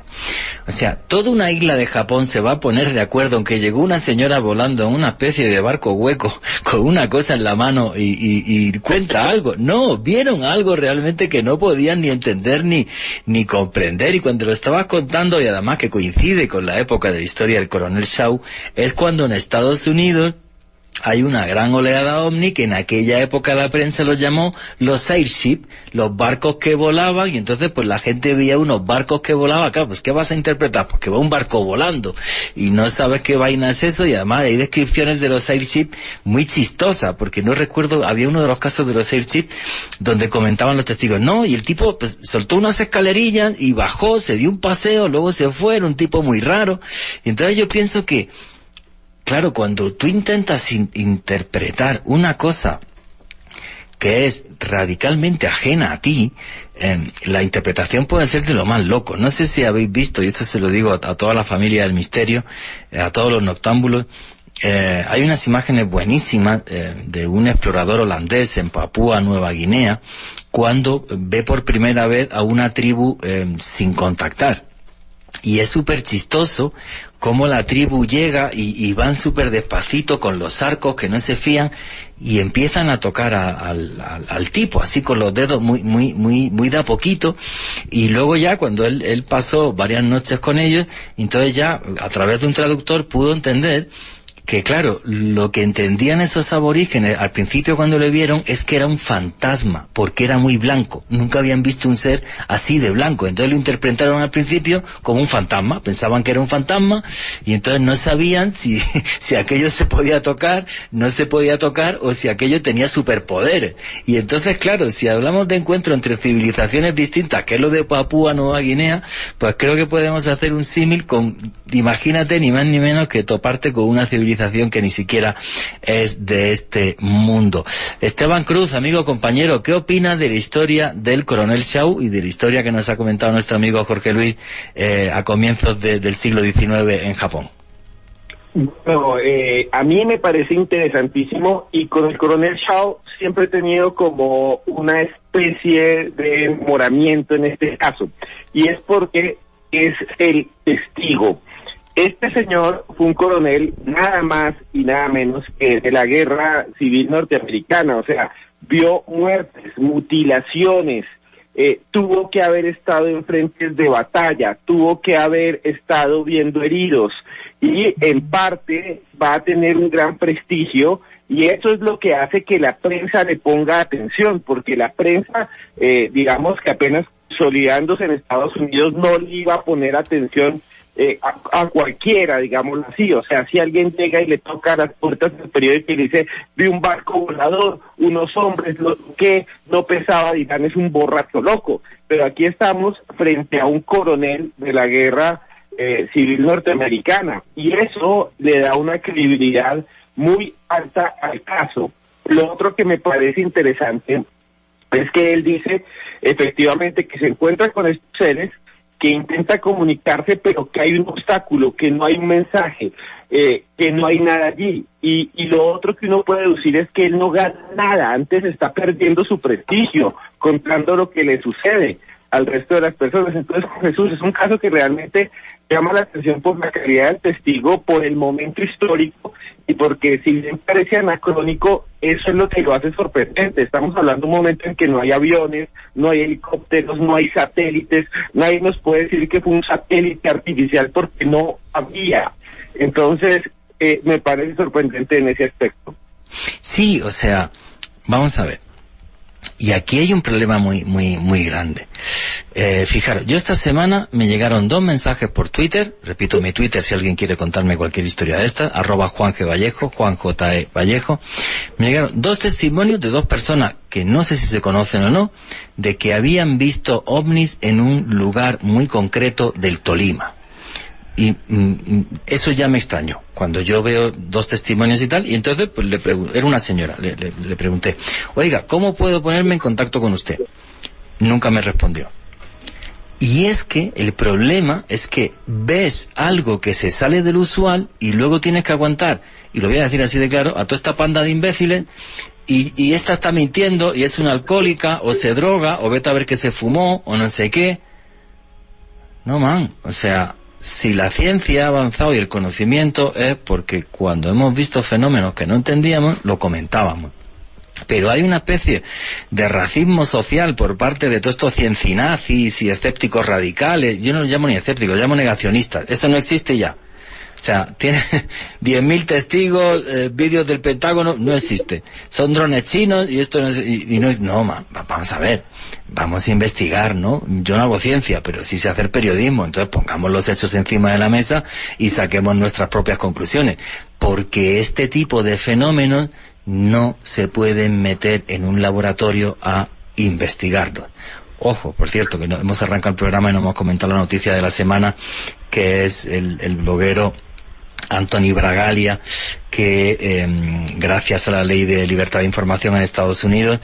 O sea, toda una isla de Japón se va a poner de acuerdo en que llegó una señora volando en una especie de barco hueco con una cosa en la mano y cuenta algo. No, vieron algo realmente que no podían ni entender ni comprender. Y cuando lo estabas contando, y además que coincide con la época de la historia del coronel Shaw, es cuando en Estados Unidos hay una gran oleada ovni que en aquella época la prensa los llamó los airship, los barcos que volaban, y entonces pues la gente veía unos barcos que volaban. Claro, pues ¿qué vas a interpretar? Pues que va un barco volando y no sabes qué vaina es eso. Y además hay descripciones de los airship muy chistosas, porque no recuerdo, había uno de los casos de los airship donde comentaban los testigos, no, y el tipo pues soltó unas escalerillas y bajó, se dio un paseo, luego se fue, era un tipo muy raro. Y entonces yo pienso que claro, cuando tú intentas interpretar una cosa que es radicalmente ajena a ti, la interpretación puede ser de lo más loco. No sé si habéis visto, y esto se lo digo a toda la familia del misterio, a todos los noctámbulos, hay unas imágenes buenísimas de un explorador holandés en Papúa Nueva Guinea, cuando ve por primera vez a una tribu sin contactar. Y es súper chistoso cómo la tribu llega y van súper despacito con los arcos que no se fían y empiezan a tocar al tipo, así con los dedos muy de a poquito. Y luego ya cuando él pasó varias noches con ellos, entonces ya a través de un traductor pudo entender que claro, lo que entendían esos aborígenes al principio cuando le vieron es que era un fantasma, porque era muy blanco. Nunca habían visto un ser así de blanco. Entonces lo interpretaron al principio como un fantasma. Pensaban que era un fantasma y entonces no sabían si aquello se podía tocar, no se podía tocar, o si aquello tenía superpoderes. Y entonces, claro, si hablamos de encuentro entre civilizaciones distintas, que es lo de Papúa Nueva Guinea, pues creo que podemos hacer un símil con, imagínate, ni más ni menos que toparte con una civilización que ni siquiera es de este mundo. Esteban Cruz, amigo, compañero, ¿qué opina de la historia del coronel Shaw y de la historia que nos ha comentado nuestro amigo Jorge Luis a comienzos del siglo XIX en Japón? Bueno, a mí me parece interesantísimo, y con el coronel Shaw siempre he tenido como una especie de enamoramiento en este caso, y es porque es el testigo. Este señor fue un coronel nada más y nada menos que de la Guerra Civil Norteamericana, o sea, vio muertes, mutilaciones, tuvo que haber estado en frentes de batalla, tuvo que haber estado viendo heridos, y en parte va a tener un gran prestigio, y eso es lo que hace que la prensa le ponga atención, porque la prensa, digamos que apenas consolidándose en Estados Unidos, no le iba a poner atención a cualquiera, digámoslo así. O sea, si alguien llega y le toca las puertas del periódico y le dice, vi un barco volador, unos hombres, lo que no pesaba, dirán, es un borracho loco. Pero aquí estamos frente a un coronel de la Guerra Civil Norteamericana, y eso le da una credibilidad muy alta al caso. Lo otro que me parece interesante es que él dice efectivamente que se encuentra con estos seres, que intenta comunicarse, pero que hay un obstáculo, que no hay un mensaje, que no hay nada allí. Y lo otro que uno puede deducir es que él no gana nada, antes está perdiendo su prestigio, contando lo que le sucede al resto de las personas. Entonces, Jesús, es un caso que realmente llama la atención por la calidad del testigo, por el momento histórico, y porque si bien parece anacrónico, eso es lo que lo hace sorprendente. Estamos hablando de un momento en que no hay aviones, no hay helicópteros, no hay satélites, nadie nos puede decir que fue un satélite artificial porque no había. Entonces, me parece sorprendente en ese aspecto. Sí, o sea, vamos a ver. Y aquí hay un problema muy grande. Fijaros, yo esta semana me llegaron 2 mensajes por Twitter, repito mi Twitter si alguien quiere contarme cualquier historia de esta, @JuanGVallejo, Juan J.E. Vallejo. Me llegaron 2 testimonios de 2 personas que no sé si se conocen o no, de que habían visto ovnis en un lugar muy concreto del Tolima. Y eso ya me extrañó, cuando yo veo 2 testimonios y tal, y entonces pues era una señora, le pregunté, oiga, ¿cómo puedo ponerme en contacto con usted? Nunca me respondió. Y es que el problema es que ves algo que se sale del usual y luego tienes que aguantar, y lo voy a decir así de claro, a toda esta panda de imbéciles, y esta está mintiendo, y es una alcohólica, o se droga, o vete a ver que se fumó, o no sé qué. No, man, o sea, si la ciencia ha avanzado y el conocimiento es porque cuando hemos visto fenómenos que no entendíamos, lo comentábamos. Pero hay una especie de racismo social por parte de todos estos ciencinazis y escépticos radicales. Yo no los llamo ni escépticos, los llamo negacionistas. Eso no existe ya. O sea, tiene 10.000 testigos, vídeos del Pentágono, no existe. Son drones chinos y esto no es... Y no es... No, vamos a ver, vamos a investigar, ¿no? Yo no hago ciencia, pero sí sé hacer periodismo. Entonces pongamos los hechos encima de la mesa y saquemos nuestras propias conclusiones. Porque este tipo de fenómenos no se pueden meter en un laboratorio a investigarlos. Ojo, por cierto, que no, hemos arrancado el programa y no hemos comentado la noticia de la semana, que es el bloguero Anthony Bragalia, que gracias a la ley de libertad de información en Estados Unidos,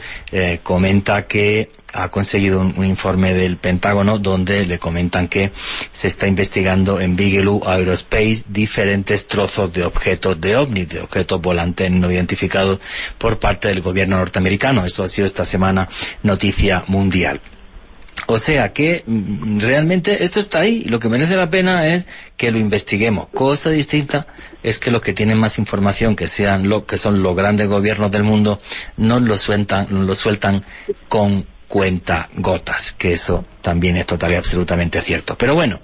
comenta que ha conseguido un informe del Pentágono donde le comentan que se está investigando en Bigelow Aerospace diferentes trozos de objetos de ovnis, de objetos volantes no identificados por parte del gobierno norteamericano. Eso ha sido esta semana noticia mundial. O sea que realmente esto está ahí, lo que merece la pena es que lo investiguemos. Cosa distinta es que los que tienen más información, que son los grandes gobiernos del mundo, no lo sueltan con cuentagotas, que eso también es total y absolutamente cierto. Pero bueno,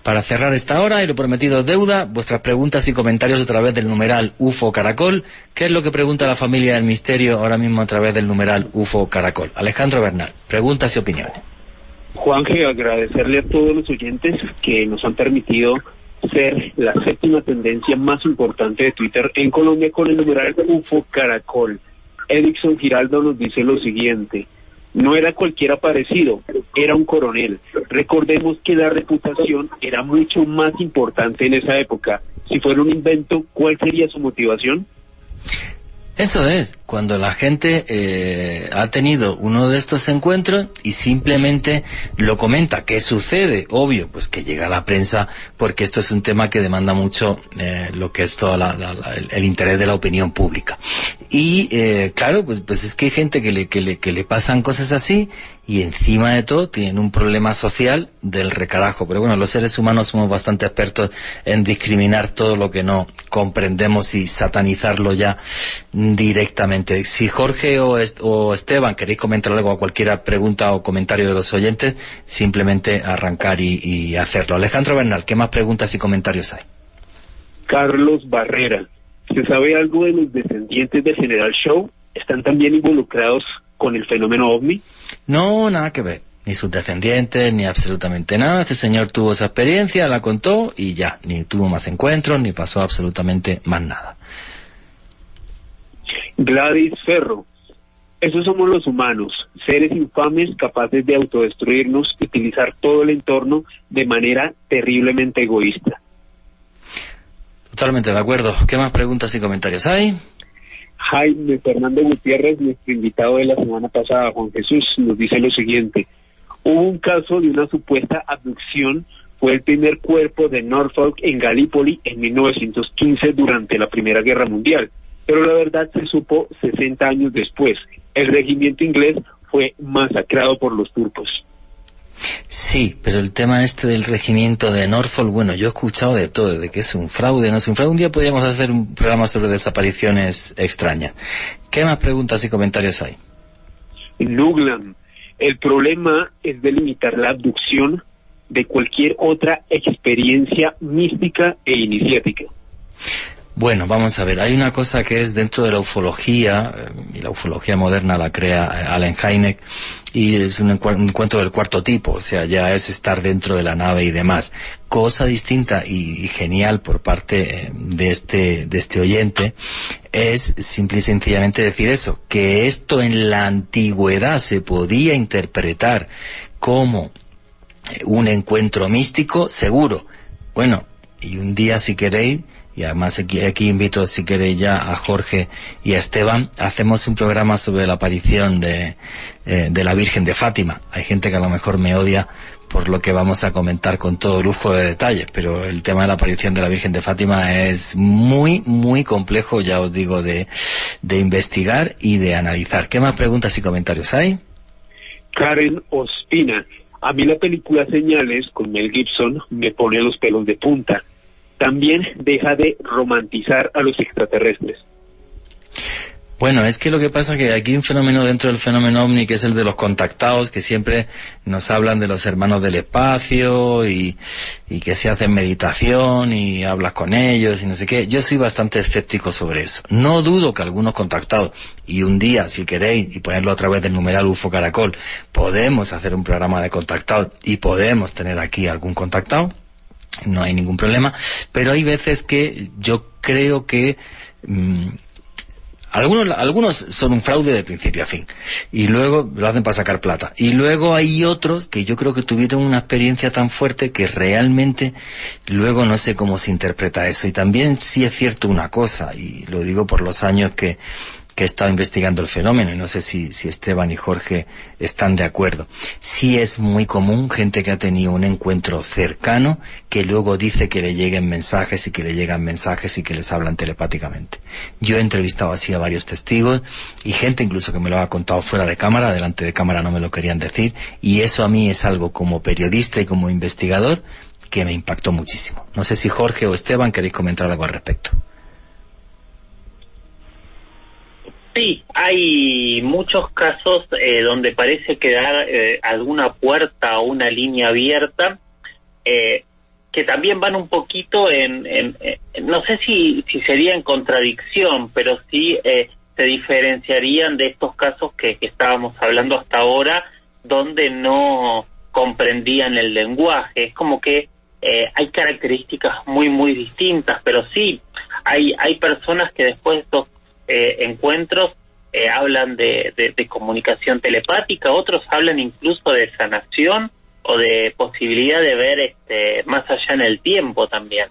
para cerrar esta hora, y lo prometido es deuda, vuestras preguntas y comentarios a través del numeral UFO Caracol. ¿Qué es lo que pregunta la familia del misterio ahora mismo a través del numeral UFO Caracol? Alejandro Bernal, preguntas y opiniones. Juanje, agradecerle a todos los oyentes que nos han permitido ser la 7ª tendencia más importante de Twitter en Colombia con el numeral UFO Caracol. Edison Giraldo nos dice lo siguiente: no era cualquier aparecido, era un coronel. Recordemos que la reputación era mucho más importante en esa época. Si fuera un invento, ¿cuál sería su motivación? Eso es, cuando la gente ha tenido uno de estos encuentros y simplemente lo comenta. ¿Qué sucede? Obvio, pues que llega a la prensa, porque esto es un tema que demanda mucho lo que es todo el interés de la opinión pública. Y claro, pues es que hay gente que le pasan cosas así y encima de todo tienen un problema social del recarajo. Pero bueno, los seres humanos somos bastante expertos en discriminar todo lo que no comprendemos y satanizarlo ya directamente. Si Jorge o Esteban queréis comentar algo a cualquier pregunta o comentario de los oyentes, simplemente arrancar y hacerlo. Alejandro Bernal, ¿qué más preguntas y comentarios hay? Carlos Barrera, ¿se sabe algo de los descendientes del General Shaw? ¿Están también involucrados con el fenómeno OVNI? No, nada que ver. Ni sus descendientes, ni absolutamente nada. Este señor tuvo esa experiencia, la contó y ya. Ni tuvo más encuentros, ni pasó absolutamente más nada. Gladys Ferro, esos somos los humanos, seres infames capaces de autodestruirnos y utilizar todo el entorno de manera terriblemente egoísta. Totalmente de acuerdo. ¿Qué más preguntas y comentarios hay? Jaime Fernando Gutiérrez, nuestro invitado de la semana pasada, Juan Jesús, nos dice lo siguiente: hubo un caso de una supuesta abducción, fue el primer cuerpo de Norfolk en Galípoli en 1915 durante la Primera Guerra Mundial, pero la verdad se supo 60 años después. El regimiento inglés fue masacrado por los turcos. Sí, pero el tema del regimiento de Norfolk, bueno, yo he escuchado de todo, de que es un fraude, no es un fraude. Un día podríamos hacer un programa sobre desapariciones extrañas. ¿Qué más preguntas y comentarios hay? Nuglam, el problema es delimitar la abducción de cualquier otra experiencia mística e iniciática. Bueno, vamos a ver, hay una cosa que es dentro de la ufología, y la ufología moderna la crea Allen Hynek, y es un encuentro del cuarto tipo, o sea, ya es estar dentro de la nave y demás. Cosa distinta y genial por parte de este oyente es simple y sencillamente decir eso, que esto en la antigüedad se podía interpretar como un encuentro místico, seguro. Bueno, y un día, si queréis, y además aquí invito, si queréis, ya a Jorge y a Esteban, hacemos un programa sobre la aparición de la Virgen de Fátima. Hay gente que a lo mejor me odia por lo que vamos a comentar con todo lujo de detalles, pero el tema de la aparición de la Virgen de Fátima es muy, muy complejo, ya os digo, de investigar y de analizar. ¿Qué más preguntas y comentarios hay? Karen Ospina: a mí la película Señales con Mel Gibson me pone los pelos de punta. También deja de romantizar a los extraterrestres. Bueno, es que lo que pasa es que aquí hay un fenómeno dentro del fenómeno OVNI, que es el de los contactados, que siempre nos hablan de los hermanos del espacio y que se hacen meditación y hablas con ellos y no sé qué. Yo soy bastante escéptico sobre eso. No dudo que algunos contactados, y un día, si queréis, y ponerlo a través del numeral UFO Caracol, podemos hacer un programa de contactados y podemos tener aquí algún contactado. No hay ningún problema, pero hay veces que yo creo que algunos son un fraude de principio a fin y luego lo hacen para sacar plata, y luego hay otros que yo creo que tuvieron una experiencia tan fuerte que realmente luego no sé cómo se interpreta eso. Y también sí es cierto una cosa, y lo digo por los años que he estado investigando el fenómeno, y no sé si Esteban y Jorge están de acuerdo. Sí es muy común gente que ha tenido un encuentro cercano que luego dice que le lleguen mensajes y que le llegan mensajes y que les hablan telepáticamente. Yo he entrevistado así a varios testigos y gente incluso que me lo ha contado fuera de cámara, delante de cámara no me lo querían decir, y eso a mí es algo como periodista y como investigador que me impactó muchísimo. No sé si Jorge o Esteban queréis comentar algo al respecto. Sí, hay muchos casos donde parece quedar alguna puerta o una línea abierta, que también van un poquito no sé si sería en contradicción, pero sí se diferenciarían de estos casos que estábamos hablando hasta ahora, donde no comprendían el lenguaje. Es como que hay características muy, muy distintas, pero sí, hay personas que después de estos encuentros hablan de comunicación telepática, otros hablan incluso de sanación o de posibilidad de ver más allá en el tiempo también.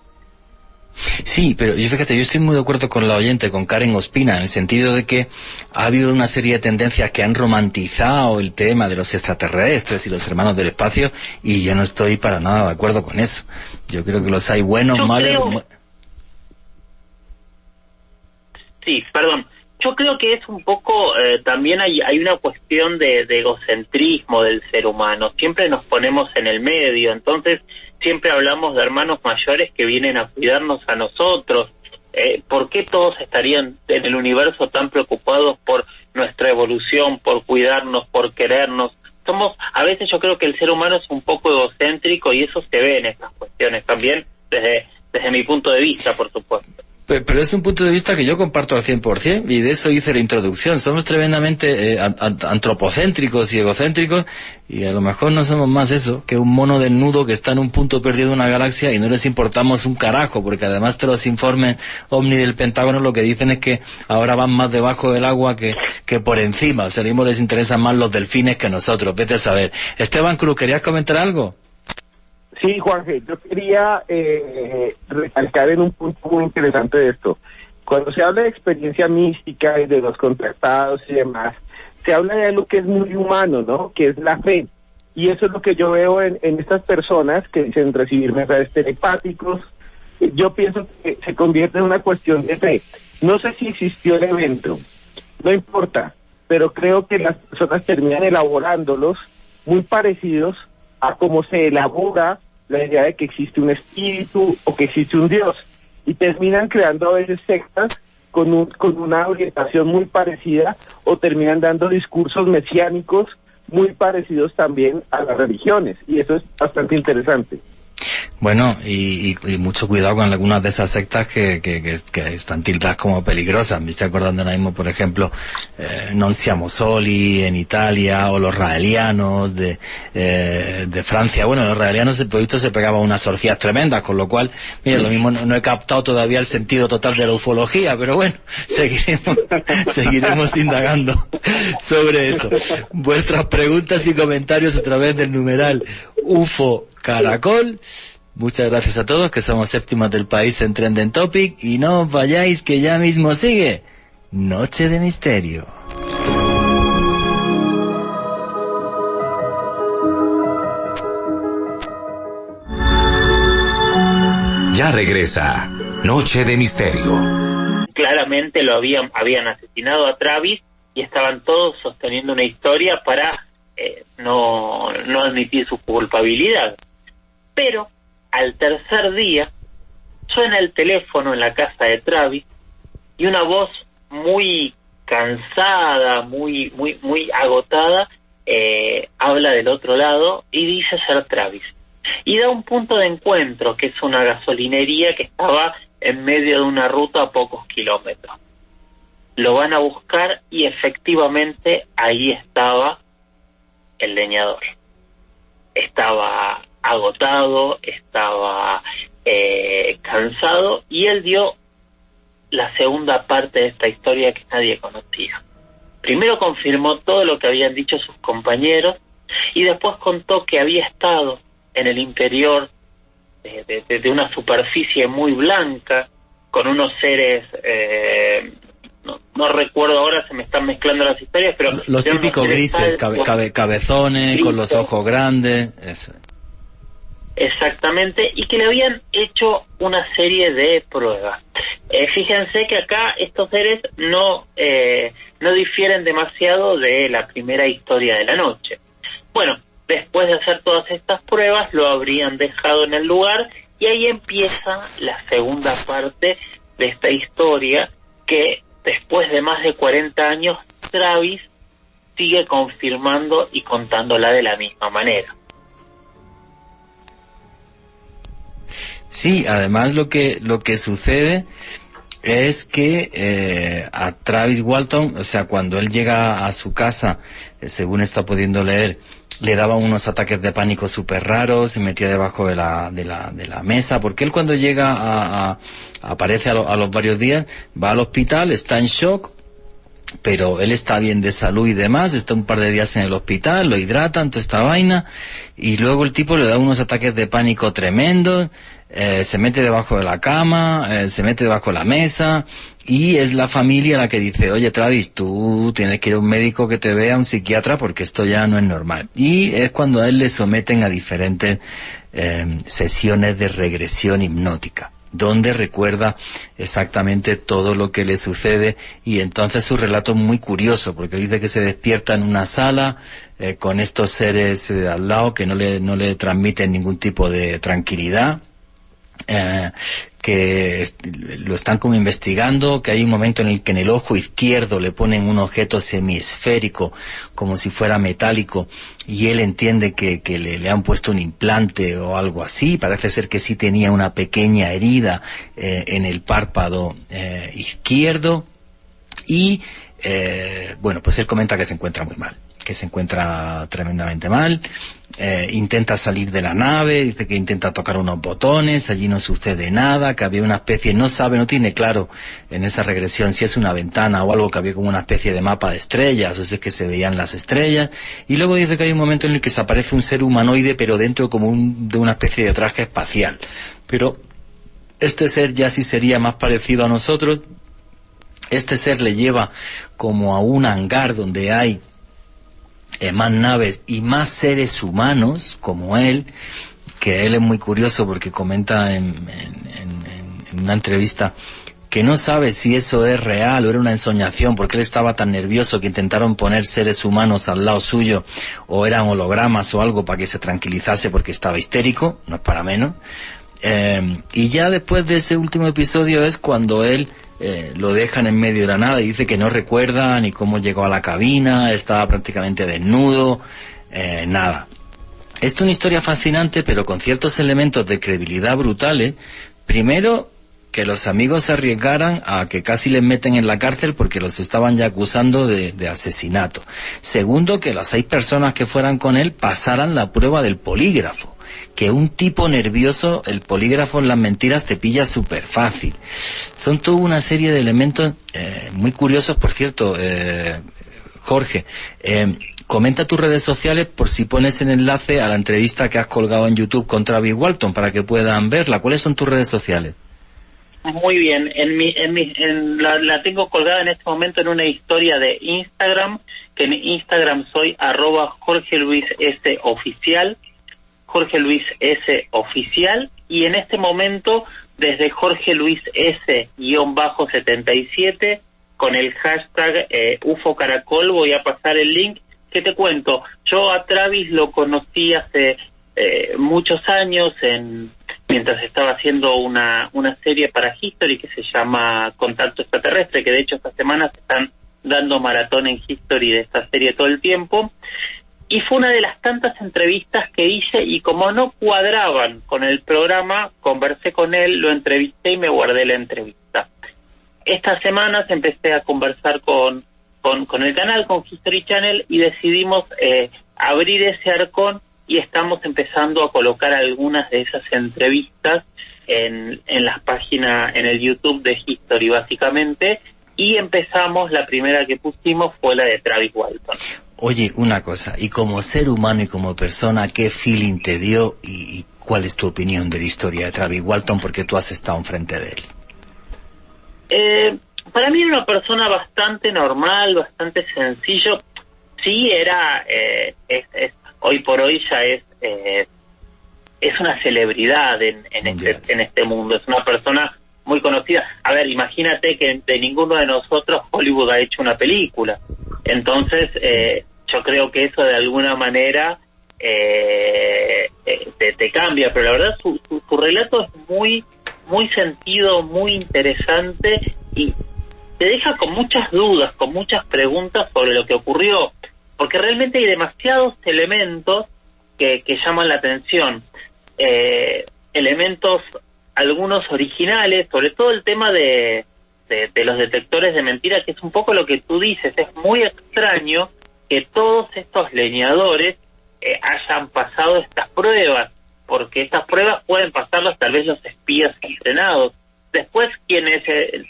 Sí, pero fíjate, yo estoy muy de acuerdo con la oyente, con Karen Ospina, en el sentido de que ha habido una serie de tendencias que han romantizado el tema de los extraterrestres y los hermanos del espacio, y yo no estoy para nada de acuerdo con eso. Yo creo que los hay buenos, malos... Sí, perdón. Yo creo que es un poco, también hay una cuestión de egocentrismo del ser humano. Siempre nos ponemos en el medio, entonces siempre hablamos de hermanos mayores que vienen a cuidarnos a nosotros. ¿Por qué todos estarían en el universo tan preocupados por nuestra evolución, por cuidarnos, por querernos? A veces yo creo que el ser humano es un poco egocéntrico, y eso se ve en estas cuestiones también, desde mi punto de vista, por supuesto. Pero es un punto de vista que yo comparto al 100%, y de eso hice la introducción. Somos tremendamente antropocéntricos y egocéntricos, y a lo mejor no somos más eso que un mono desnudo que está en un punto perdido de una galaxia y no les importamos un carajo, porque además de los informes OVNI del Pentágono lo que dicen es que ahora van más debajo del agua que por encima. O sea, mismo les interesan más los delfines que nosotros. Vete a saber. Esteban Cruz, ¿querías comentar algo? Sí, Juanje, yo quería recalcar en un punto muy interesante de esto. Cuando se habla de experiencia mística y de los contactados y demás, se habla de algo que es muy humano, ¿no? Que es la fe. Y eso es lo que yo veo en estas personas que dicen recibir mensajes telepáticos. Yo pienso que se convierte en una cuestión de fe. No sé si existió el evento, no importa, pero creo que las personas terminan elaborándolos muy parecidos a cómo se elabora la idea de que existe un espíritu o que existe un Dios, y terminan creando a veces sectas con una orientación muy parecida, o terminan dando discursos mesiánicos muy parecidos también a las religiones, y eso es bastante interesante. Bueno, y mucho cuidado con algunas de esas sectas que están tildadas como peligrosas. Me estoy acordando ahora mismo, por ejemplo, Non Siamo Soli en Italia, o los raelianos de Francia. Bueno, los raelianos, el proyecto se pegaba unas orgías tremendas, con lo cual, mira, lo mismo no he captado todavía el sentido total de la ufología, pero bueno, seguiremos indagando sobre eso. Vuestras preguntas y comentarios a través del numeral UFO Caracol. Muchas gracias a todos, que somos séptimas del país en Trending Topic, y no os vayáis, que ya mismo sigue Noche de Misterio. Ya regresa Noche de Misterio. Claramente habían asesinado a Travis y estaban todos sosteniendo una historia para no admitir su culpabilidad. Pero al tercer día suena el teléfono en la casa de Travis y una voz muy cansada, muy agotada, habla del otro lado y dice ser Travis. Y da un punto de encuentro, que es una gasolinería que estaba en medio de una ruta a pocos kilómetros. Lo van a buscar y efectivamente ahí estaba el leñador. Estaba agotado, estaba cansado, y él dio la segunda parte de esta historia que nadie conocía. Primero confirmó todo lo que habían dicho sus compañeros y después contó que había estado en el interior de una superficie muy blanca con unos seres, no recuerdo ahora, se me están mezclando las historias, pero los típicos grises, cabezones, grises, con los ojos grandes. Eso. Exactamente, y que le habían hecho una serie de pruebas. Fíjense que acá estos seres no difieren demasiado de la primera historia de la noche. Bueno, después de hacer todas estas pruebas, lo habrían dejado en el lugar, y ahí empieza la segunda parte de esta historia, que después de más de 40 años, Travis sigue confirmando y contándola de la misma manera. Sí, además lo que sucede es que a Travis Walton, o sea, cuando él llega a su casa, según está pudiendo leer, le daban unos ataques de pánico súper raros, se metía debajo de la mesa, porque él cuando llega aparece a los varios días, va al hospital, está en shock, pero él está bien de salud y demás, está un par de días en el hospital, lo hidratan, toda esta vaina, y luego el tipo le da unos ataques de pánico tremendos, se mete debajo de la cama, se mete debajo de la mesa, y es la familia la que dice, oye Travis, tú tienes que ir a un médico que te vea, un psiquiatra, porque esto ya no es normal. Y es cuando a él le someten a diferentes sesiones de regresión hipnótica, donde recuerda exactamente todo lo que le sucede, y entonces su relato es muy curioso, porque dice que se despierta en una sala con estos seres al lado que no le transmiten ningún tipo de tranquilidad, que lo están como investigando, que hay un momento en el que en el ojo izquierdo le ponen un objeto semiesférico, como si fuera metálico, y él entiende que le han puesto un implante o algo así. Parece ser que sí tenía una pequeña herida en el párpado izquierdo, y bueno, pues él comenta que se encuentra muy mal, que se encuentra tremendamente mal. Intenta salir de la nave, dice que intenta tocar unos botones, allí no sucede nada, que había una especie, no tiene claro en esa regresión si es una ventana o algo, que había como una especie de mapa de estrellas, o si es que se veían las estrellas, y luego dice que hay un momento en el que se aparece un ser humanoide, pero dentro como de una especie de traje espacial, pero este ser ya sí sería más parecido a nosotros. Este ser le lleva como a un hangar donde hay más naves y más seres humanos como él, que él es muy curioso porque comenta en una entrevista que no sabe si eso es real o era una ensoñación, porque él estaba tan nervioso que intentaron poner seres humanos al lado suyo, o eran hologramas o algo, para que se tranquilizase, porque estaba histérico, no es para menos. Y ya después de ese último episodio es cuando él lo dejan en medio de la nada y dice que no recuerda ni cómo llegó a la cabina, estaba prácticamente desnudo, nada. es una historia fascinante, pero con ciertos elementos de credibilidad brutales. Primero, que los amigos se arriesgaran a que casi les meten en la cárcel porque los estaban ya acusando de asesinato. Segundo, que las 6 personas que fueran con él pasaran la prueba del polígrafo. Que un tipo nervioso, el polígrafo en las mentiras te pilla súper fácil. Son toda una serie de elementos muy curiosos, por cierto, Jorge. Comenta tus redes sociales por si pones el enlace a la entrevista que has colgado en YouTube con Travis Walton para que puedan verla. ¿Cuáles son tus redes sociales? Muy bien, la tengo colgada en este momento en una historia de Instagram, que en Instagram soy @JorgeLuisSOficial, JorgeLuisSOficial, y en este momento desde JorgeLuisS-77 con el hashtag UFOCaracol voy a pasar el link. ¿Qué te cuento? Yo a Travis lo conocí hace muchos años mientras estaba haciendo una serie para History que se llama Contacto Extraterrestre, que de hecho esta semana se están dando maratón en History de esta serie todo el tiempo, y fue una de las tantas entrevistas que hice, y como no cuadraban con el programa, conversé con él, lo entrevisté y me guardé la entrevista. Estas semanas empecé a conversar con el canal, con History Channel, y decidimos abrir ese arcón, y estamos empezando a colocar algunas de esas entrevistas en las páginas, en el YouTube de History básicamente, y empezamos, la primera que pusimos fue la de Travis Walton. Oye, una cosa, y como ser humano y como persona, ¿qué feeling te dio y cuál es tu opinión de la historia de Travis Walton, porque tú has estado enfrente de él? Para mí era una persona bastante normal, bastante sencillo. Sí, era hoy por hoy ya es una celebridad en este mundo, es una persona muy conocida. A ver, imagínate que de ninguno de nosotros Hollywood ha hecho una película, entonces yo creo que eso de alguna manera te cambia, pero la verdad su relato es muy sentido, muy interesante, y te deja con muchas dudas, con muchas preguntas sobre lo que ocurrió, porque realmente hay demasiados elementos que llaman la atención, elementos, algunos originales, sobre todo el tema de los detectores de mentiras, que es un poco lo que tú dices. Es muy extraño que todos estos leñadores hayan pasado estas pruebas, porque estas pruebas pueden pasarlas tal vez los espías entrenados. Después, quienes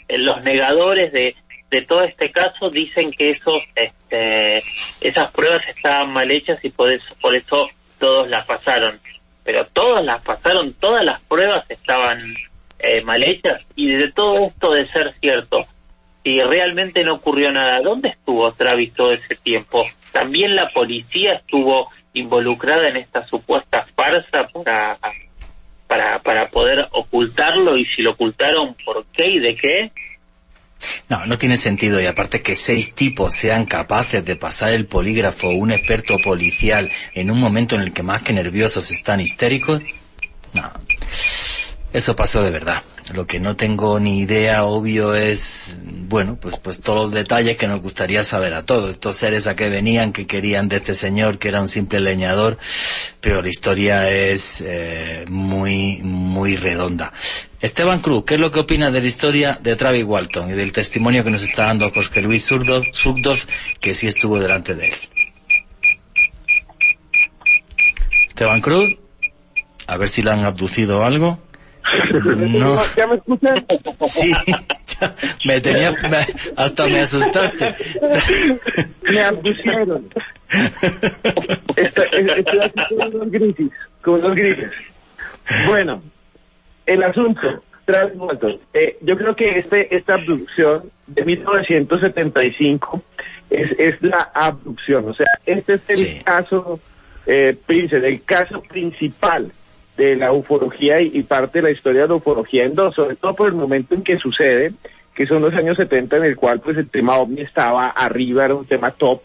los negadores de todo este caso dicen que esas pruebas estaban mal hechas y por eso todos las pasaron. Pero todos las pasaron, todas las pruebas estaban mal hechas, y de todo esto de ser cierto, si realmente no ocurrió nada, ¿dónde estuvo Travis todo ese tiempo? También la policía estuvo involucrada en esta supuesta farsa para poder ocultarlo, y si lo ocultaron, ¿por qué y de qué? No tiene sentido, y aparte que 6 tipos sean capaces de pasar el polígrafo, un experto policial, en un momento en el que más que nerviosos están histéricos, no, eso pasó de verdad. Lo que no tengo ni idea, obvio, es, bueno, pues todos los detalles que nos gustaría saber a todos. Estos seres a qué venían, qué querían de este señor, que era un simple leñador, pero la historia es muy redonda. Esteban Cruz, ¿qué es lo que opinas de la historia de Travis Walton y del testimonio que nos está dando Jorge Luis Sugdorf, que sí estuvo delante de él? Esteban Cruz, a ver si le han abducido algo. No. ¿Ya me escuchan? Sí, hasta me asustaste. Me abducieron. Estoy aquí con unos grises. Bueno, el asunto, Travis Walton. Yo creo que esta abducción de 1975 es la abducción. O sea, este es el caso, el caso principal de la ufología y parte de la historia de la ufología en dos, sobre todo por el momento en que sucede, que son los años 70, en el cual pues el tema OVNI estaba arriba, era un tema top.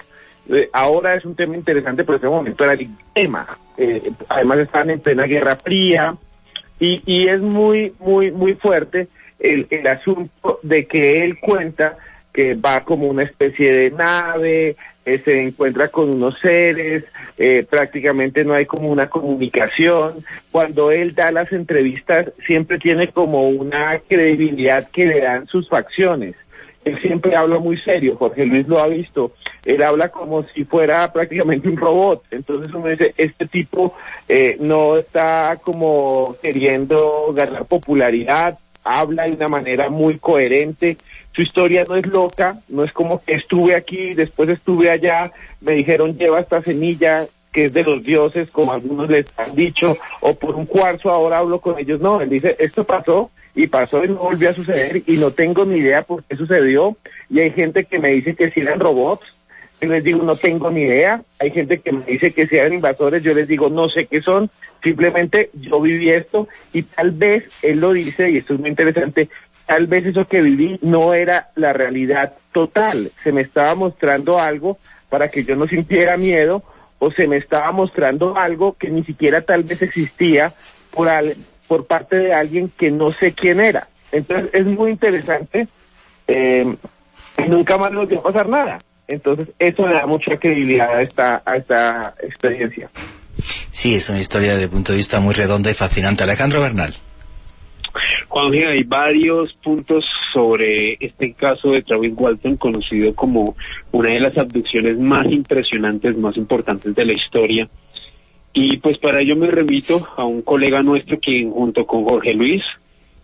Ahora es un tema interesante, pero en ese momento era el tema. Además estaban en plena Guerra Fría, y es muy fuerte el asunto de que él cuenta que va como una especie de nave, se encuentra con unos seres, prácticamente no hay como una comunicación. Cuando él da las entrevistas siempre tiene como una credibilidad que le dan sus facciones. Él siempre habla muy serio, Jorge Luis lo ha visto, él habla como si fuera prácticamente un robot. Entonces uno dice, este tipo no está como queriendo ganar popularidad, habla de una manera muy coherente, su historia no es loca, no es como que estuve aquí, después estuve allá, me dijeron lleva esta semilla que es de los dioses, como algunos les han dicho, o por un cuarzo ahora hablo con ellos. No, él dice, esto pasó y no volvió a suceder y no tengo ni idea por qué sucedió, y hay gente que me dice que si eran robots, yo les digo no tengo ni idea, hay gente que me dice que si eran invasores, yo les digo no sé qué son, simplemente yo viví esto, y tal vez, él lo dice, y esto es muy interesante, tal vez eso que viví no era la realidad total, se me estaba mostrando algo para que yo no sintiera miedo, o se me estaba mostrando algo que ni siquiera tal vez existía por parte de alguien que no sé quién era. Entonces es muy interesante, y nunca más nos va a pasar nada. Entonces eso le da mucha credibilidad a esta experiencia. Sí, es una historia desde el punto de vista muy redonda y fascinante. Alejandro Bernal. Juanje, hay varios puntos sobre este caso de Travis Walton, conocido como una de las abducciones más impresionantes, más importantes de la historia. Y pues para ello me remito a un colega nuestro que junto con Jorge Luis,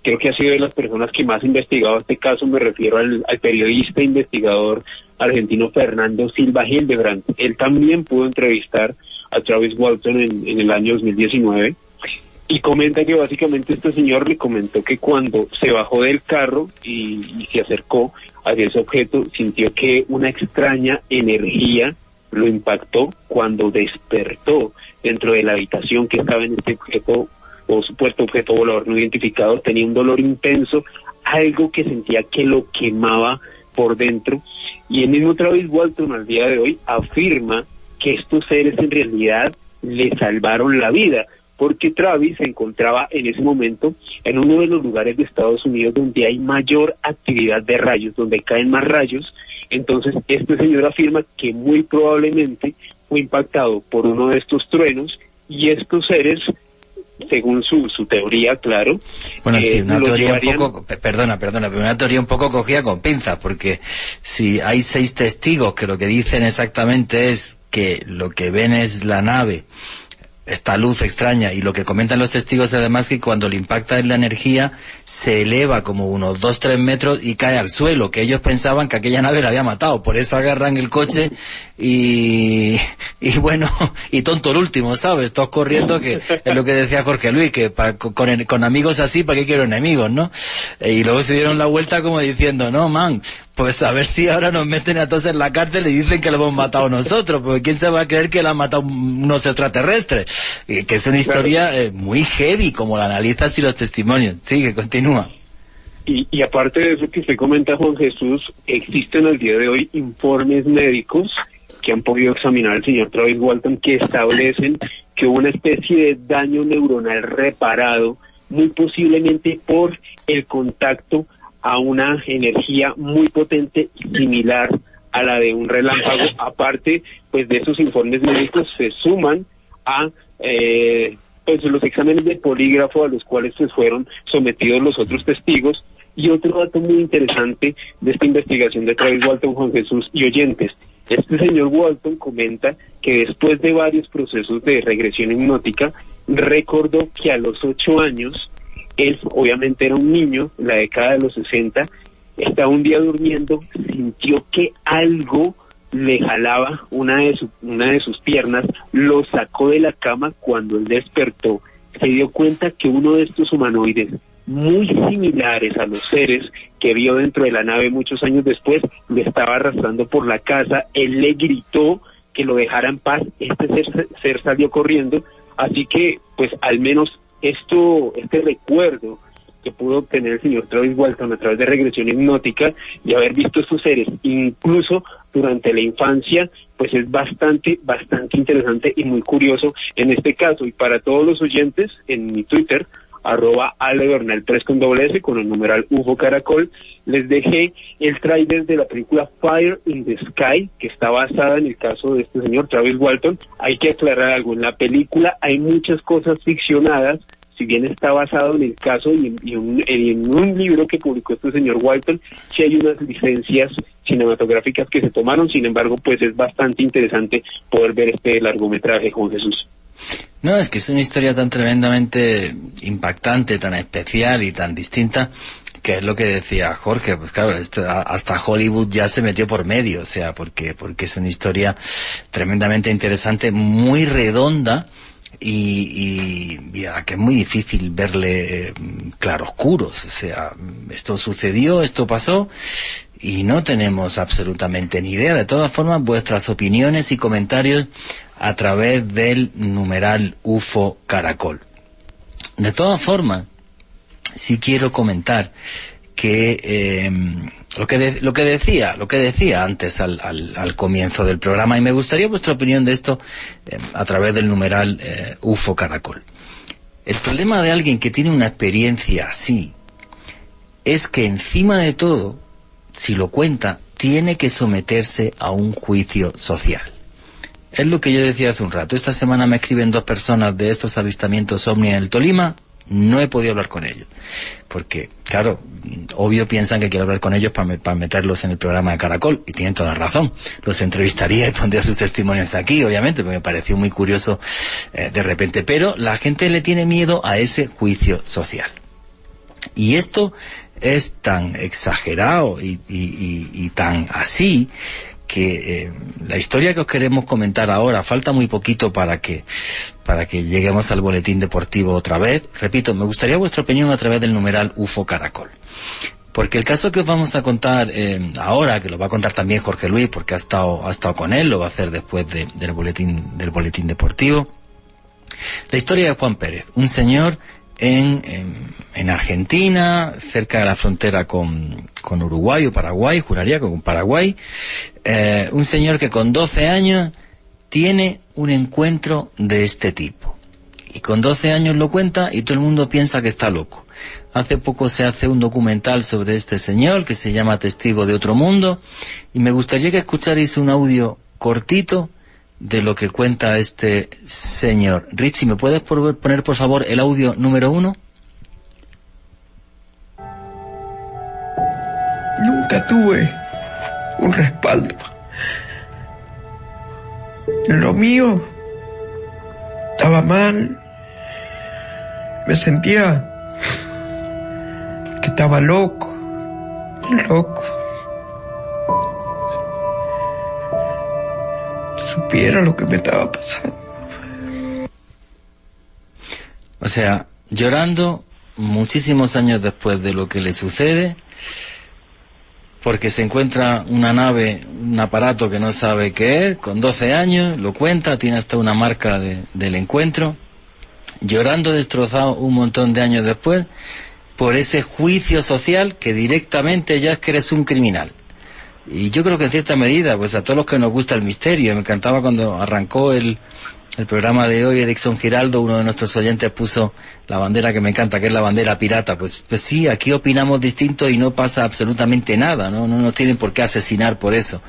creo que ha sido de las personas que más ha investigado este caso, me refiero al periodista investigador argentino Fernando Silva Hildebrand. Él también pudo entrevistar a Travis Walton en el año 2019 y comenta que básicamente este señor le comentó que cuando se bajó del carro y se acercó hacia ese objeto, sintió que una extraña energía lo impactó cuando despertó dentro de la habitación que estaba en este objeto o supuesto objeto volador no identificado. Tenía un dolor intenso, algo que sentía que lo quemaba por dentro, y el mismo Travis Walton al día de hoy afirma que estos seres en realidad le salvaron la vida, porque Travis se encontraba en ese momento en uno de los lugares de Estados Unidos donde hay mayor actividad de rayos, donde caen más rayos. Entonces este señor afirma que muy probablemente fue impactado por uno de estos truenos, y estos seres, según su teoría, claro. Bueno, sí, una teoría un poco, perdona, pero una teoría un poco cogida con pinzas, porque si hay 6 testigos que lo que dicen exactamente es que lo que ven es la nave, esta luz extraña, y lo que comentan los testigos además que cuando le impacta en la energía se eleva como unos 2-3 metros y cae al suelo, que ellos pensaban que aquella nave la había matado, por eso agarran el coche y bueno, y tonto el último, ¿sabes? Todos corriendo, que es lo que decía Jorge Luis, que con amigos así, ¿para qué quiero enemigos, no? Y luego se dieron la vuelta como diciendo, no, man, pues a ver si ahora nos meten a todos en la cárcel y dicen que lo hemos matado nosotros, porque ¿quién se va a creer que la han matado unos extraterrestres? Que es una historia muy heavy, como la analizas y los testimonios. Sigue, continúa. Y aparte de eso que usted comenta, Juan Jesús, existen al día de hoy informes médicos que han podido examinar al señor Travis Walton que establecen que hubo una especie de daño neuronal reparado, muy posiblemente por el contacto a una energía muy potente similar a la de un relámpago. Aparte, pues de esos informes médicos se suman a pues los exámenes de polígrafo a los cuales pues fueron sometidos los otros testigos. Y otro dato muy interesante de esta investigación de Travis Walton, Juan Jesús y oyentes, este señor Walton comenta que después de varios procesos de regresión hipnótica, recordó que a los 8 años, él obviamente era un niño, en la década de los 60, estaba un día durmiendo, sintió que algo le jalaba una de sus piernas, lo sacó de la cama. Cuando él despertó, se dio cuenta que uno de estos humanoides, muy similares a los seres que vio dentro de la nave muchos años después, lo estaba arrastrando por la casa. Él le gritó que lo dejara en paz, este ser salió corriendo, así que pues al menos este recuerdo que pudo obtener el señor Travis Walton a través de regresión hipnótica y haber visto estos seres incluso durante la infancia, pues es bastante interesante y muy curioso en este caso. Y para todos los oyentes, en mi Twitter, @AleBernal3 con doble S, con el numeral UFO Caracol. Les dejé el tráiler de la película Fire in the Sky, que está basada en el caso de este señor Travis Walton. Hay que aclarar algo, en la película hay muchas cosas ficcionadas, si bien está basado en el caso y en un libro que publicó este señor Walton, sí hay unas licencias cinematográficas que se tomaron. Sin embargo, pues es bastante interesante poder ver este largometraje, Juan Jesús. No, es que es una historia tan tremendamente impactante, tan especial y tan distinta, que es lo que decía Jorge. Pues claro, hasta Hollywood ya se metió por medio, o sea, porque es una historia tremendamente interesante, muy redonda, y que es muy difícil verle claroscuros. O sea, esto sucedió, esto pasó, y no tenemos absolutamente ni idea. De todas formas, vuestras opiniones y comentarios a través del numeral UFO Caracol. De todas formas, sí quiero comentar que lo que decía antes al comienzo del programa, y me gustaría vuestra opinión de esto a través del numeral UFO Caracol. El problema de alguien que tiene una experiencia así es que encima de todo, si lo cuenta, tiene que someterse a un juicio social. Es lo que yo decía hace un rato. Esta semana me escriben 2 personas de estos avistamientos ovni en el Tolima. No he podido hablar con ellos, porque, claro, obvio piensan que quiero hablar con ellos para meterlos en el programa de Caracol, y tienen toda razón. Los entrevistaría y pondría sus testimonios aquí, obviamente, porque me pareció muy curioso de repente. Pero la gente le tiene miedo a ese juicio social. Y esto es tan exagerado y tan así, que la historia que os queremos comentar ahora, falta muy poquito para que lleguemos al boletín deportivo otra vez. Repito, me gustaría vuestra opinión a través del numeral UFO Caracol, porque el caso que os vamos a contar ahora, que lo va a contar también Jorge Luis, porque ha estado con él, lo va a hacer después del boletín deportivo. La historia de Juan Pérez, un señor en Argentina, cerca de la frontera con Uruguay o Paraguay, juraría que con Paraguay, un señor que con 12 años tiene un encuentro de este tipo. Y con 12 años lo cuenta y todo el mundo piensa que está loco. Hace poco se hace un documental sobre este señor que se llama Testigo de Otro Mundo, y me gustaría que escucharais un audio cortito de lo que cuenta este señor. Richie, ¿me puedes poner por favor el audio número 1? Nunca tuve un respaldo. Lo mío estaba mal. Me sentía que estaba loco. Supiera lo que me estaba pasando. O sea, llorando muchísimos años después de lo que le sucede, porque se encuentra una nave, un aparato que no sabe qué es, con 12 años, lo cuenta, tiene hasta una marca del encuentro, llorando destrozado un montón de años después, por ese juicio social que directamente ya es que eres un criminal. Y yo creo que en cierta medida, pues a todos los que nos gusta el misterio, me encantaba cuando arrancó el programa de hoy, Edixon Giraldo, uno de nuestros oyentes, puso la bandera que me encanta, que es la bandera pirata. Pues sí, aquí opinamos distinto y no pasa absolutamente nada, no nos tienen por qué asesinar por eso.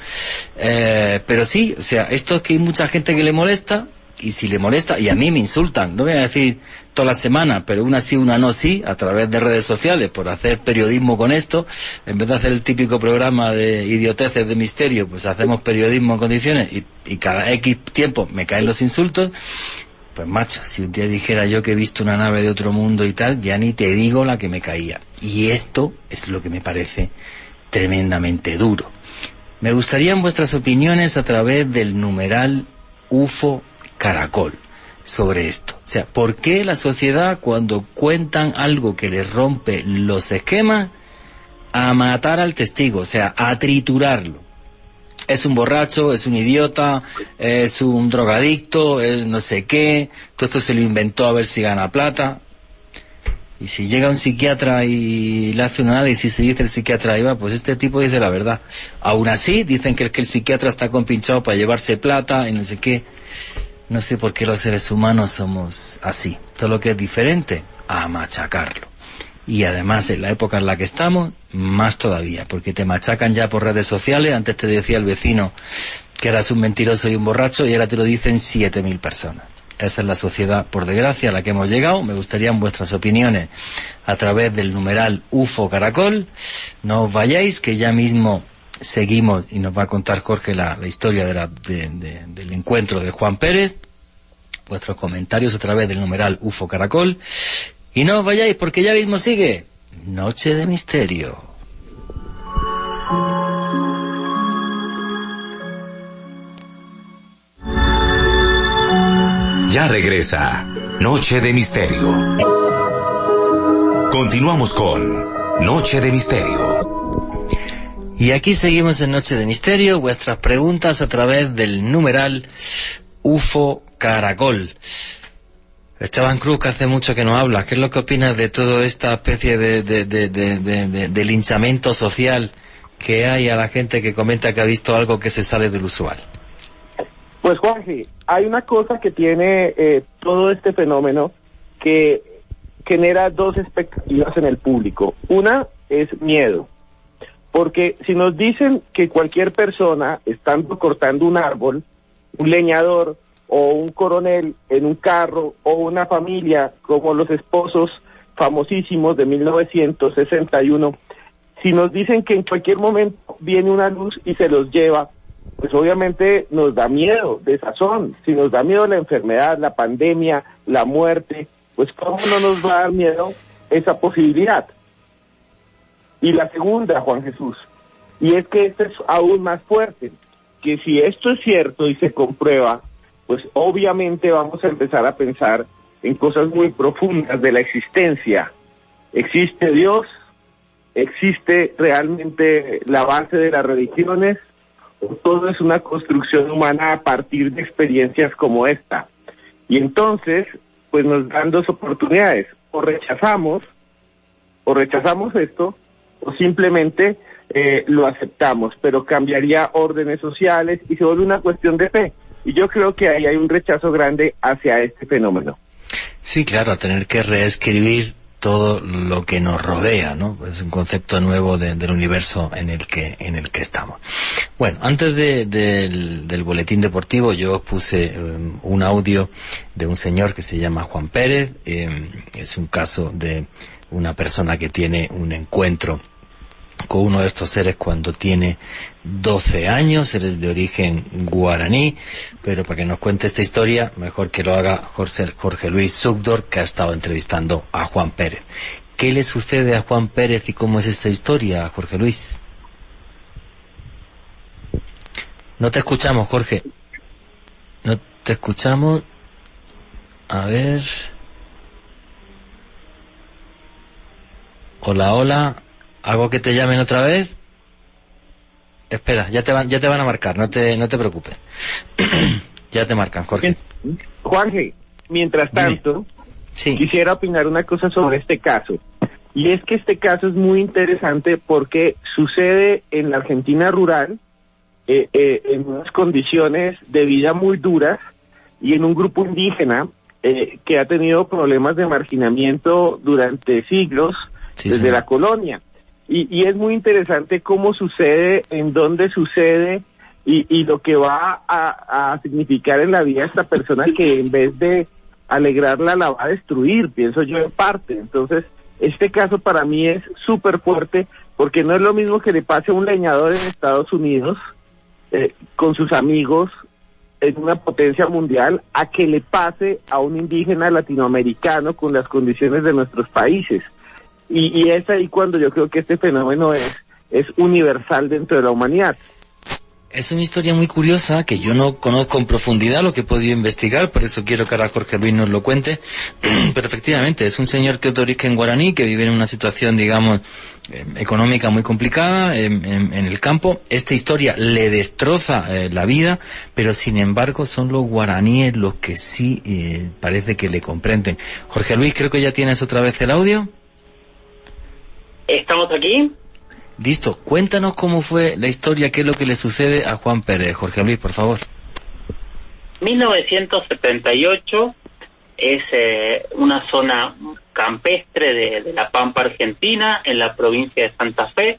Pero sí, o sea, esto es que hay mucha gente que le molesta, y si le molesta, y a mí me insultan, no voy a decir toda la semana, pero una sí, una no sí, a través de redes sociales, por hacer periodismo con esto, en vez de hacer el típico programa de idioteces de misterio, pues hacemos periodismo en condiciones, y cada X tiempo me caen los insultos. Pues macho, si un día dijera yo que he visto una nave de otro mundo y tal, ya ni te digo la que me caía. Y esto es lo que me parece tremendamente duro. Me gustarían vuestras opiniones a través del numeral UFO Caracol sobre esto. O sea, ¿por qué la sociedad, cuando cuentan algo que les rompe los esquemas, a matar al testigo, o sea, a triturarlo? Es un borracho, es un idiota, es un drogadicto, es no sé qué, todo esto se lo inventó a ver si gana plata. Y si llega un psiquiatra y le hace un análisis y dice el psiquiatra, ahí va, pues este tipo dice la verdad. Aún así, dicen que el psiquiatra está compinchado para llevarse plata y no sé qué. No sé por qué los seres humanos somos así. Todo lo que es diferente, a machacarlo. Y además, en la época en la que estamos, más todavía, porque te machacan ya por redes sociales. Antes te decía el vecino que eras un mentiroso y un borracho, y ahora te lo dicen 7.000 personas. Esa es la sociedad, por desgracia, a la que hemos llegado. Me gustarían vuestras opiniones a través del numeral UFO Caracol. No os vayáis, que ya mismo seguimos y nos va a contar Jorge la historia del encuentro de Juan Pérez. Vuestros comentarios a través del numeral UFO Caracol. Y no os vayáis, porque ya mismo sigue Noche de Misterio. Ya regresa Noche de Misterio. Continuamos con Noche de Misterio. Y aquí seguimos en Noche de Misterio. Vuestras preguntas a través del numeral UFO Caracol. Esteban Cruz, que hace mucho que no hablas, ¿qué es lo que opinas de toda esta especie de linchamiento social que hay a la gente que comenta que ha visto algo que se sale del usual? Pues Juanji, hay una cosa que tiene todo este fenómeno que genera dos expectativas en el público. Una es miedo, porque si nos dicen que cualquier persona, estando cortando un árbol, un leñador o un coronel en un carro o una familia como los esposos famosísimos de 1961, si nos dicen que en cualquier momento viene una luz y se los lleva, pues obviamente nos da miedo, desazón. Si nos da miedo la enfermedad, la pandemia, la muerte, pues ¿cómo no nos va a dar miedo esa posibilidad? Y la segunda, Juan Jesús, y es que esto es aún más fuerte, que si esto es cierto y se comprueba, pues obviamente vamos a empezar a pensar en cosas muy profundas de la existencia. ¿Existe Dios? ¿Existe realmente la base de las religiones? ¿O todo es una construcción humana a partir de experiencias como esta? Y entonces, pues nos dan dos oportunidades. O rechazamos esto, o simplemente lo aceptamos, pero cambiaría órdenes sociales y se vuelve una cuestión de fe. Y yo creo que ahí hay un rechazo grande hacia este fenómeno. Sí, claro, tener que reescribir todo lo que nos rodea, ¿no? Es un concepto nuevo del universo en el que estamos. Bueno, antes del boletín deportivo yo os puse un audio de un señor que se llama Juan Pérez. Es un caso de una persona que tiene un encuentro con uno de estos seres cuando tiene 12 años, él es de origen guaraní, pero para que nos cuente esta historia, mejor que lo haga Jorge Luis Sugdor, que ha estado entrevistando a Juan Pérez. ¿Qué le sucede a Juan Pérez y cómo es esta historia, Jorge Luis? No te escuchamos, Jorge. No te escuchamos. A ver. Hola, hola. ¿Hago que te llamen otra vez? Espera, ya te van a marcar, no te preocupes. Ya te marcan, Jorge. Juanje, mientras tanto, sí, quisiera opinar una cosa sobre este caso. Y es que este caso es muy interesante porque sucede en la Argentina rural, en unas condiciones de vida muy duras y en un grupo indígena que ha tenido problemas de marginamiento durante siglos, sí, desde la colonia. Y es muy interesante cómo sucede, en dónde sucede y lo que va a significar en la vida de esta persona que en vez de alegrarla la va a destruir, pienso yo en parte. Entonces, este caso para mí es súper fuerte porque no es lo mismo que le pase a un leñador en Estados Unidos con sus amigos en una potencia mundial a que le pase a un indígena latinoamericano con las condiciones de nuestros países. Y es ahí cuando yo creo que este fenómeno es universal dentro de la humanidad. Es una historia muy curiosa que yo no conozco en profundidad lo que he podido investigar, por eso quiero que ahora Jorge Luis nos lo cuente. Pero efectivamente, es un señor que es de origen guaraní, que vive en una situación, digamos, económica muy complicada en el campo. Esta historia le destroza la vida, pero sin embargo son los guaraníes los que sí parece que le comprenden. Jorge Luis, creo que ya tienes otra vez el audio. ¿Estamos aquí? Listo, cuéntanos cómo fue la historia, qué es lo que le sucede a Juan Pérez. Jorge Luis, por favor. 1978 es una zona campestre de la Pampa Argentina, en la provincia de Santa Fe,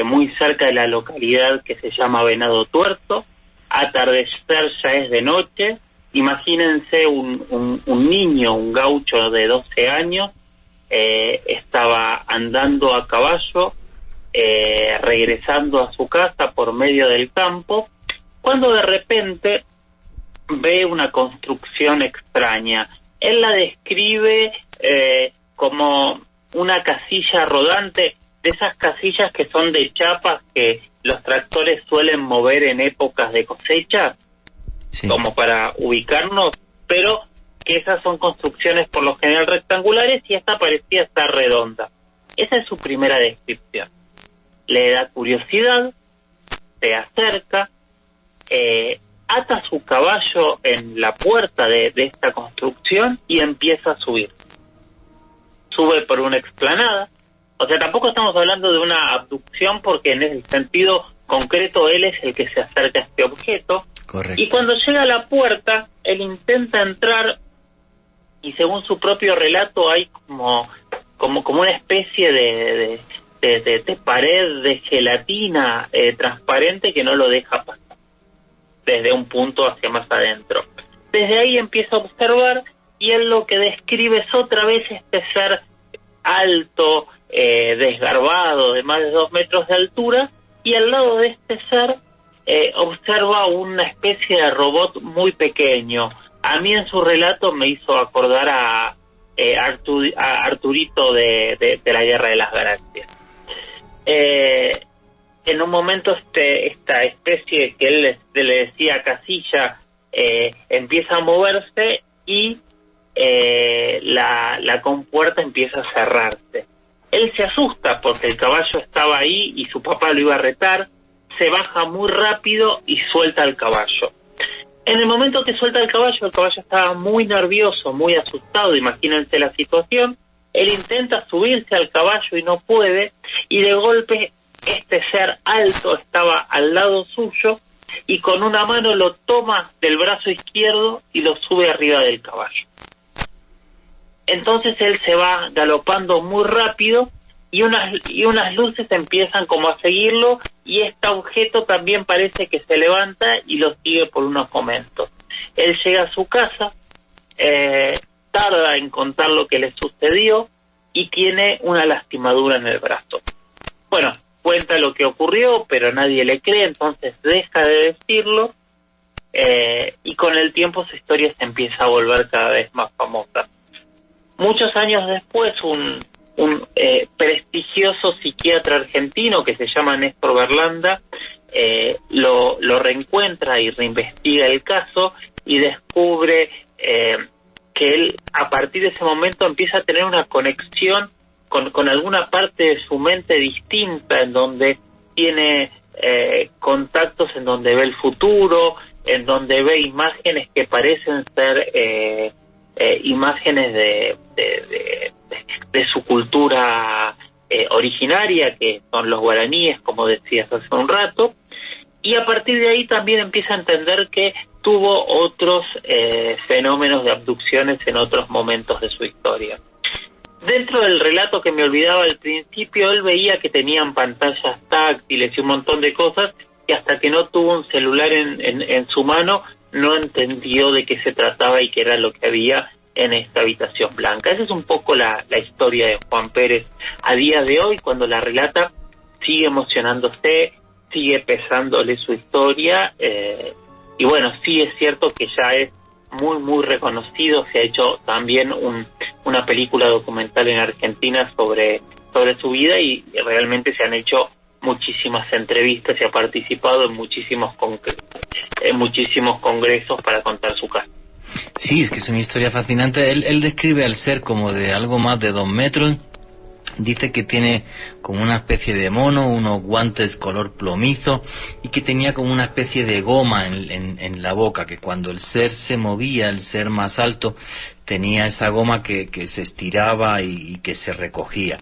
muy cerca de la localidad que se llama Venado Tuerto. Atardecer ya es de noche. Imagínense un niño, un gaucho de 12 años, estaba andando a caballo, regresando a su casa por medio del campo, cuando de repente ve una construcción extraña. Él la describe como una casilla rodante, de esas casillas que son de chapas que los tractores suelen mover en épocas de cosecha, sí, como para ubicarnos, pero que esas son construcciones por lo general rectangulares y esta parecía estar redonda. Esa es su primera descripción. Le da curiosidad, se acerca, ata su caballo en la puerta de esta construcción y empieza a subir. Sube por una explanada. O sea, tampoco estamos hablando de una abducción, porque en el sentido concreto él es el que se acerca a este objeto. Correcto. Y cuando llega a la puerta, él intenta entrar y según su propio relato hay como una especie de pared de gelatina transparente que no lo deja pasar desde un punto hacia más adentro. Desde ahí empieza a observar y él lo que describe es otra vez este ser alto, desgarbado, de más de 2 metros de altura, y al lado de este ser observa una especie de robot muy pequeño. A mí en su relato me hizo acordar a Arturito de la Guerra de las Galaxias. En un momento esta especie que él le decía casilla empieza a moverse y la compuerta empieza a cerrarse. Él se asusta porque el caballo estaba ahí y su papá lo iba a retar, se baja muy rápido y suelta al caballo. En el momento que suelta el caballo estaba muy nervioso, muy asustado, imagínense la situación. Él intenta subirse al caballo y no puede, y de golpe este ser alto estaba al lado suyo y con una mano lo toma del brazo izquierdo y lo sube arriba del caballo. Entonces él se va galopando muy rápido y unas luces empiezan como a seguirlo y este objeto también parece que se levanta y lo sigue por unos momentos. Él llega a su casa, tarda en contar lo que le sucedió y tiene una lastimadura en el brazo. Bueno, cuenta lo que ocurrió, pero nadie le cree, entonces deja de decirlo y con el tiempo su historia se empieza a volver cada vez más famosa. Muchos años después, un prestigioso psiquiatra argentino que se llama Néstor Berlanda lo reencuentra y reinvestiga el caso y descubre que él a partir de ese momento empieza a tener una conexión con alguna parte de su mente distinta, en donde tiene contactos, en donde ve el futuro, en donde ve imágenes que parecen ser imágenes de su cultura originaria, que son los guaraníes, como decías hace un rato, y a partir de ahí también empieza a entender que tuvo otros fenómenos de abducciones en otros momentos de su historia. Dentro del relato que me olvidaba al principio, él veía que tenían pantallas táctiles y un montón de cosas, y hasta que no tuvo un celular en su mano, no entendió de qué se trataba y qué era lo que había en esta habitación blanca. Esa es un poco la historia de Juan Pérez. A día de hoy, cuando la relata, sigue emocionándose, sigue pesándole su historia, y bueno, sí es cierto que ya es muy, muy reconocido. Se ha hecho también una película documental en Argentina sobre su vida y realmente se han hecho muchísimas entrevistas y ha participado en muchísimos congresos para contar su caso. Sí, es que es una historia fascinante. Él describe al ser como de algo más de 2 metros. Dice que tiene como una especie de mono, unos guantes color plomizo y que tenía como una especie de goma en la boca, que cuando el ser se movía, el ser más alto, tenía esa goma que se estiraba y que se recogía.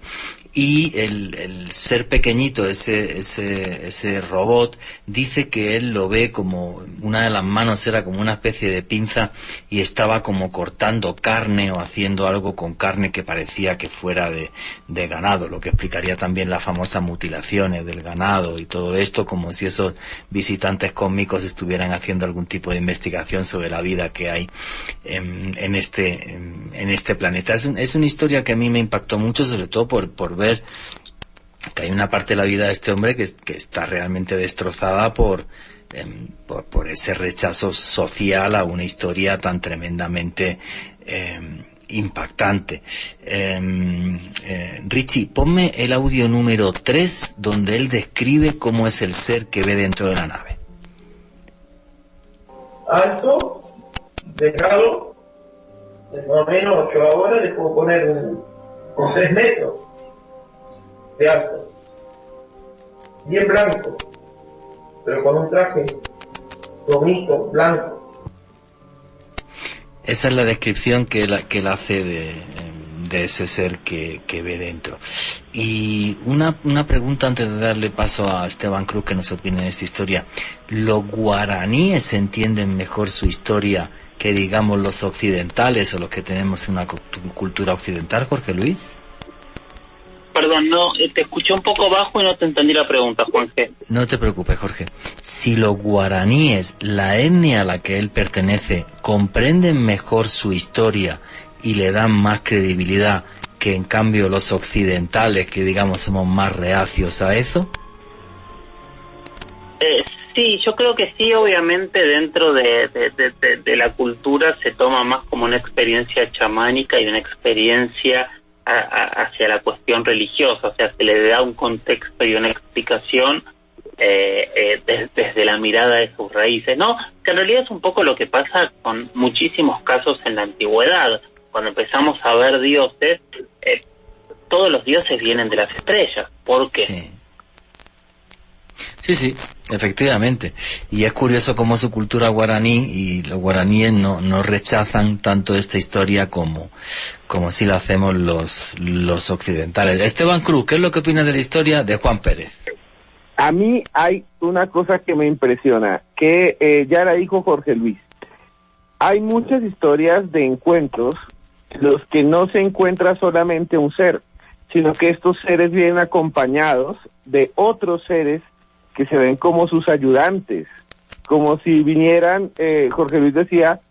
y el ser pequeñito, ese robot, dice que él lo ve como una de las manos era como una especie de pinza y estaba como cortando carne o haciendo algo con carne que parecía que fuera de ganado, lo que explicaría también las famosas mutilaciones del ganado y todo esto, como si esos visitantes cósmicos estuvieran haciendo algún tipo de investigación sobre la vida que hay en este planeta. Es una historia que a mí me impactó mucho, sobre todo por ver que hay una parte de la vida de este hombre que está realmente destrozada por ese rechazo social a una historia tan tremendamente impactante. Richie, ponme el audio número 3 donde él describe cómo es el ser que ve dentro de la nave. Alto, delgado, más o menos 8 horas, le puedo poner con 3 metros de alto, bien blanco, pero con un traje bonito, blanco. Esa es la descripción que él hace de ese ser que ve dentro. Y una pregunta antes de darle paso a Esteban Cruz que nos opine de esta historia. ¿Los guaraníes entienden mejor su historia que, digamos, los occidentales o los que tenemos una cultura occidental, Jorge Luis? Perdón, no, te escuché un poco bajo y no te entendí la pregunta, Juanje. No te preocupes, Jorge. Si los guaraníes, la etnia a la que él pertenece, comprenden mejor su historia y le dan más credibilidad que en cambio los occidentales, que digamos somos más reacios a eso. Sí, yo creo que sí, obviamente dentro de la cultura se toma más como una experiencia chamánica y una experiencia hacia la cuestión religiosa, o sea, se le da un contexto y una explicación desde la mirada de sus raíces, ¿no? Que en realidad es un poco lo que pasa con muchísimos casos en la antigüedad. Cuando empezamos a ver dioses, todos los dioses vienen de las estrellas. ¿Por qué? Sí, efectivamente. Y es curioso cómo su cultura guaraní y los guaraníes no rechazan tanto esta historia como si lo hacemos los occidentales. Esteban Cruz, ¿qué es lo que opina de la historia de Juan Pérez? A mí hay una cosa que me impresiona, que ya la dijo Jorge Luis. Hay muchas historias de encuentros en los que no se encuentra solamente un ser, sino que estos seres vienen acompañados de otros seres que se ven como sus ayudantes, como si vinieran, Jorge Luis decía,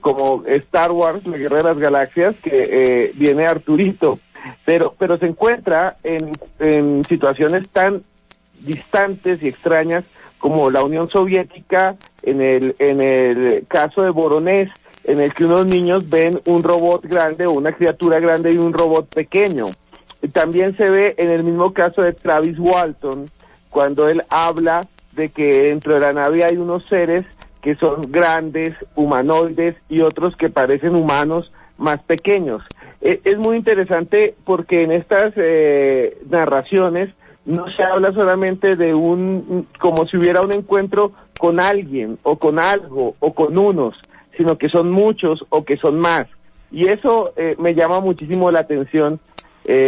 como Star Wars, la Guerra de las Galaxias, que viene Arturito, pero se encuentra en situaciones tan distantes y extrañas como la Unión Soviética, en el caso de Voronezh, en el que unos niños ven un robot grande o una criatura grande y un robot pequeño. También se ve en el mismo caso de Travis Walton, cuando él habla de que dentro de la nave hay unos seres que son grandes, humanoides, y otros que parecen humanos más pequeños. Es muy interesante porque en estas narraciones no se habla solamente de como si hubiera un encuentro con alguien, o con algo, o con unos, sino que son muchos o que son más. Y eso me llama muchísimo la atención,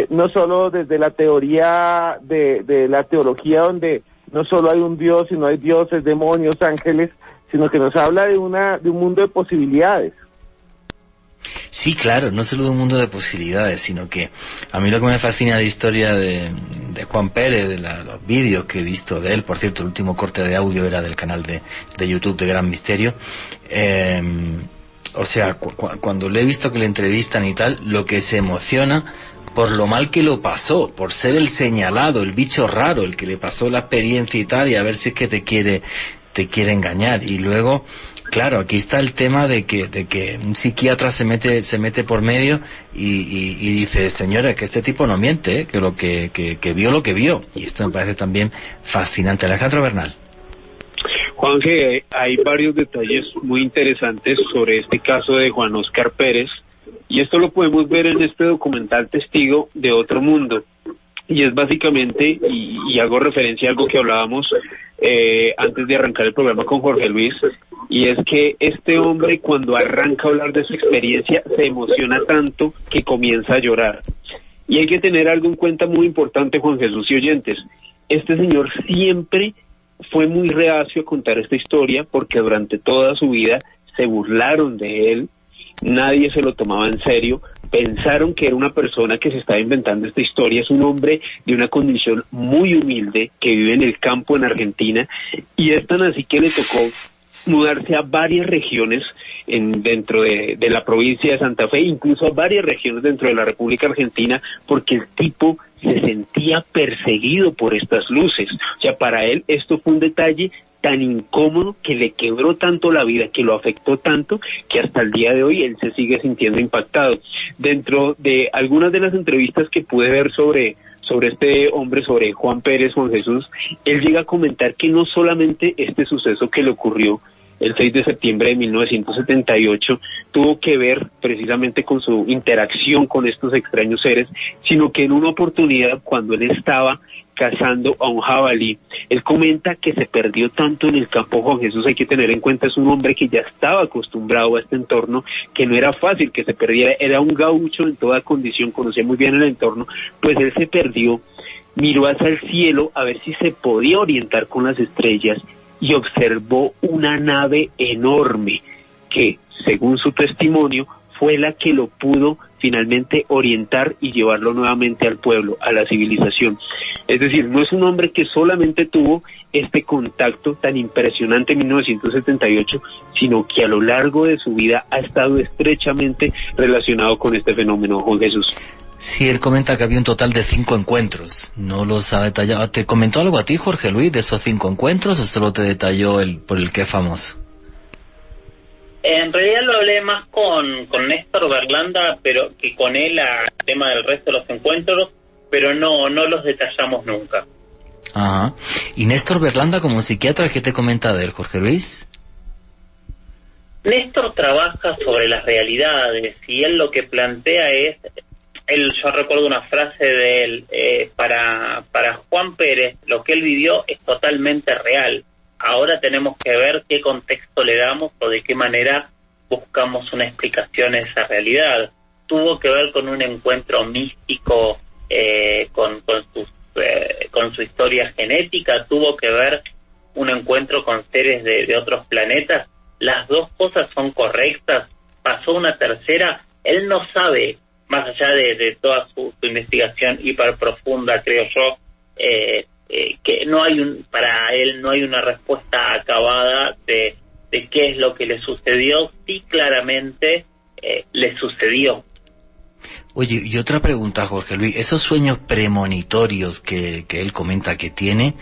no solo desde la teoría de la teología, donde no solo hay un Dios, sino hay dioses, demonios, ángeles, sino que nos habla de un mundo de posibilidades. Sí, claro, no solo de un mundo de posibilidades, sino que a mí lo que me fascina de la historia de Juan Pérez, de los vídeos que he visto de él, por cierto, el último corte de audio era del canal de YouTube de Gran Misterio, o sea, cuando le he visto que le entrevistan y tal, lo que se emociona por lo mal que lo pasó, por ser el señalado, el bicho raro, el que le pasó la experiencia y tal, y a ver si es que te quiere engañar. Y luego, claro, aquí está el tema de que un psiquiatra se mete por medio y dice, señores, que este tipo no miente, que lo que vio lo que vio. Y esto me parece también fascinante. Alejandro Bernal. Juanje, hay varios detalles muy interesantes sobre este caso de Juan Óscar Pérez, y esto lo podemos ver en este documental Testigo de Otro Mundo. Y es básicamente, y hago referencia a algo que hablábamos antes de arrancar el programa con Jorge Luis, y es que este hombre, cuando arranca a hablar de su experiencia, se emociona tanto que comienza a llorar. Y hay que tener algo en cuenta muy importante, Juan Jesús y oyentes. Este señor siempre fue muy reacio a contar esta historia porque durante toda su vida se burlaron de él, nadie se lo tomaba en serio, pensaron que era una persona que se estaba inventando esta historia. Es un hombre de una condición muy humilde que vive en el campo en Argentina, y es tan así que le tocó mudarse a varias regiones dentro de la provincia de Santa Fe, incluso a varias regiones dentro de la República Argentina, porque el tipo se sentía perseguido por estas luces. O sea, para él esto fue un detalle tan incómodo que le quebró tanto la vida, que lo afectó tanto, que hasta el día de hoy él se sigue sintiendo impactado. Dentro de algunas de las entrevistas que pude ver sobre este hombre, sobre Juan Pérez, Juan Jesús, él llega a comentar que no solamente este suceso que le ocurrió el 6 de septiembre de 1978 tuvo que ver precisamente con su interacción con estos extraños seres, sino que en una oportunidad, cuando él estaba cazando a un jabalí, él comenta que se perdió tanto en el campo. Juan Jesús, hay que tener en cuenta, es un hombre que ya estaba acostumbrado a este entorno, que no era fácil que se perdiera, era un gaucho en toda condición, conocía muy bien el entorno, pues él se perdió, miró hacia el cielo a ver si se podía orientar con las estrellas y observó una nave enorme que, según su testimonio, fue la que lo pudo finalmente orientar y llevarlo nuevamente al pueblo, a la civilización. Es decir, no es un hombre que solamente tuvo este contacto tan impresionante en 1978, sino que a lo largo de su vida ha estado estrechamente relacionado con este fenómeno, Juan Jesús. Sí, él comenta que había un total de 5 encuentros. No los ha detallado. ¿Te comentó algo a ti, Jorge Luis, de esos 5 encuentros, o solo te detalló por el que es famoso? En realidad lo hablé más con Néstor Berlanda, pero que con él al tema del resto de los encuentros, pero no los detallamos nunca. Ajá. ¿Y Néstor Berlanda como psiquiatra, qué te comenta de él, Jorge Luis? Néstor trabaja sobre las realidades y él lo que plantea es... yo recuerdo una frase de él, para Juan Pérez, lo que él vivió es totalmente real. Ahora tenemos que ver qué contexto le damos o de qué manera buscamos una explicación a esa realidad. Tuvo que ver con un encuentro místico con su historia genética, tuvo que ver un encuentro con seres de otros planetas. Las dos cosas son correctas. Pasó una tercera, él no sabe, más allá de toda su investigación hiper profunda, creo yo, que no hay para él no hay una respuesta acabada de qué es lo que le sucedió. Sí, claramente le sucedió. Oye, y otra pregunta, Jorge Luis, esos sueños premonitorios que él comenta que tiene,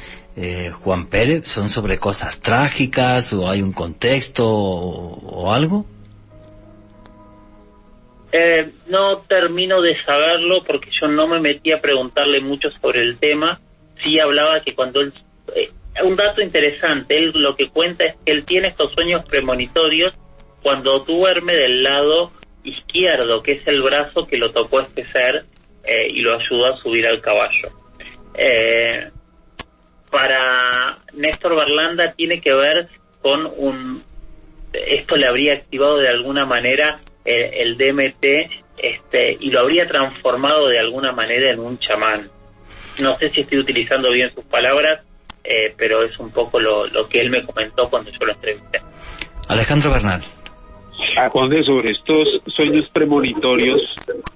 Juan Pérez, ¿son sobre cosas trágicas o hay un contexto o algo? No termino de saberlo porque yo no me metí a preguntarle mucho sobre el tema. Sí hablaba que cuando él... un dato interesante, él lo que cuenta es que él tiene estos sueños premonitorios cuando duerme del lado izquierdo, que es el brazo que lo tocó este ser y lo ayudó a subir al caballo. Para Néstor Berlanda tiene que ver con esto le habría activado de alguna manera el DMT y lo habría transformado de alguna manera en un chamán. No sé si estoy utilizando bien sus palabras, pero es un poco lo que él me comentó cuando yo lo entrevisté. Alejandro Bernal. Juan, sobre estos sueños premonitorios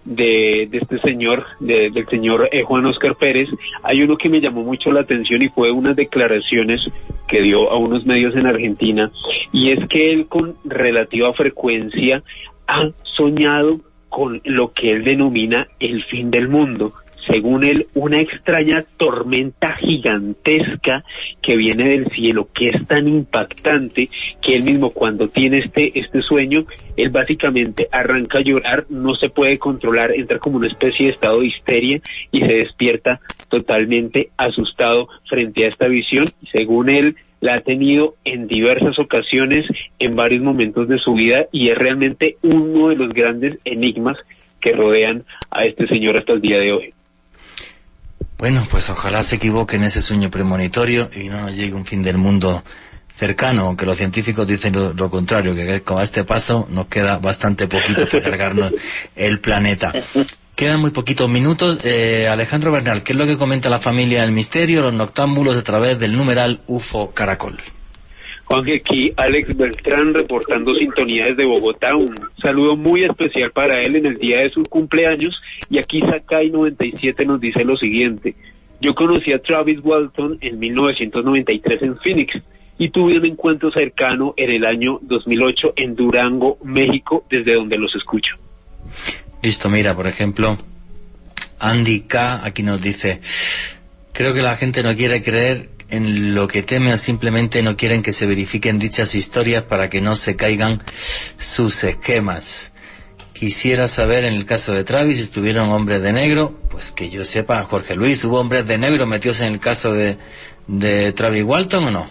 de este señor, del señor Juan Óscar Pérez, hay uno que me llamó mucho la atención y fue unas declaraciones que dio a unos medios en Argentina, y es que él con relativa frecuencia ha soñado con lo que él denomina el fin del mundo. Según él, una extraña tormenta gigantesca que viene del cielo, que es tan impactante que él mismo cuando tiene este sueño, él básicamente arranca a llorar, no se puede controlar, entra como una especie de estado de histeria y se despierta totalmente asustado frente a esta visión. Según él, la ha tenido en diversas ocasiones, en varios momentos de su vida, y es realmente uno de los grandes enigmas que rodean a este señor hasta el día de hoy. Bueno, pues ojalá se equivoque en ese sueño premonitorio y no nos llegue un fin del mundo cercano, aunque los científicos dicen lo contrario, que con este paso nos queda bastante poquito para cargarnos el planeta. Quedan muy poquitos minutos. Alejandro Bernal, ¿qué es lo que comenta la familia del misterio, los noctámbulos, a través del numeral UFO Caracol? Juan, aquí Alex Beltrán reportando sintonía desde Bogotá. Un saludo muy especial para él en el día de su cumpleaños. Y aquí Sakai 97 nos dice lo siguiente: yo conocí a Travis Walton en 1993 en Phoenix y tuve un encuentro cercano en el año 2008 en Durango, México, desde donde los escucho. Listo, mira, por ejemplo, Andy K. aquí nos dice: creo que la gente no quiere creer en lo que teme, o simplemente no quieren que se verifiquen dichas historias para que no se caigan sus esquemas. Quisiera saber, en el caso de Travis, si estuvieron hombres de negro. Pues que yo sepa, Jorge Luis, ¿hubo hombres de negro metidos en el caso de Travis Walton o no?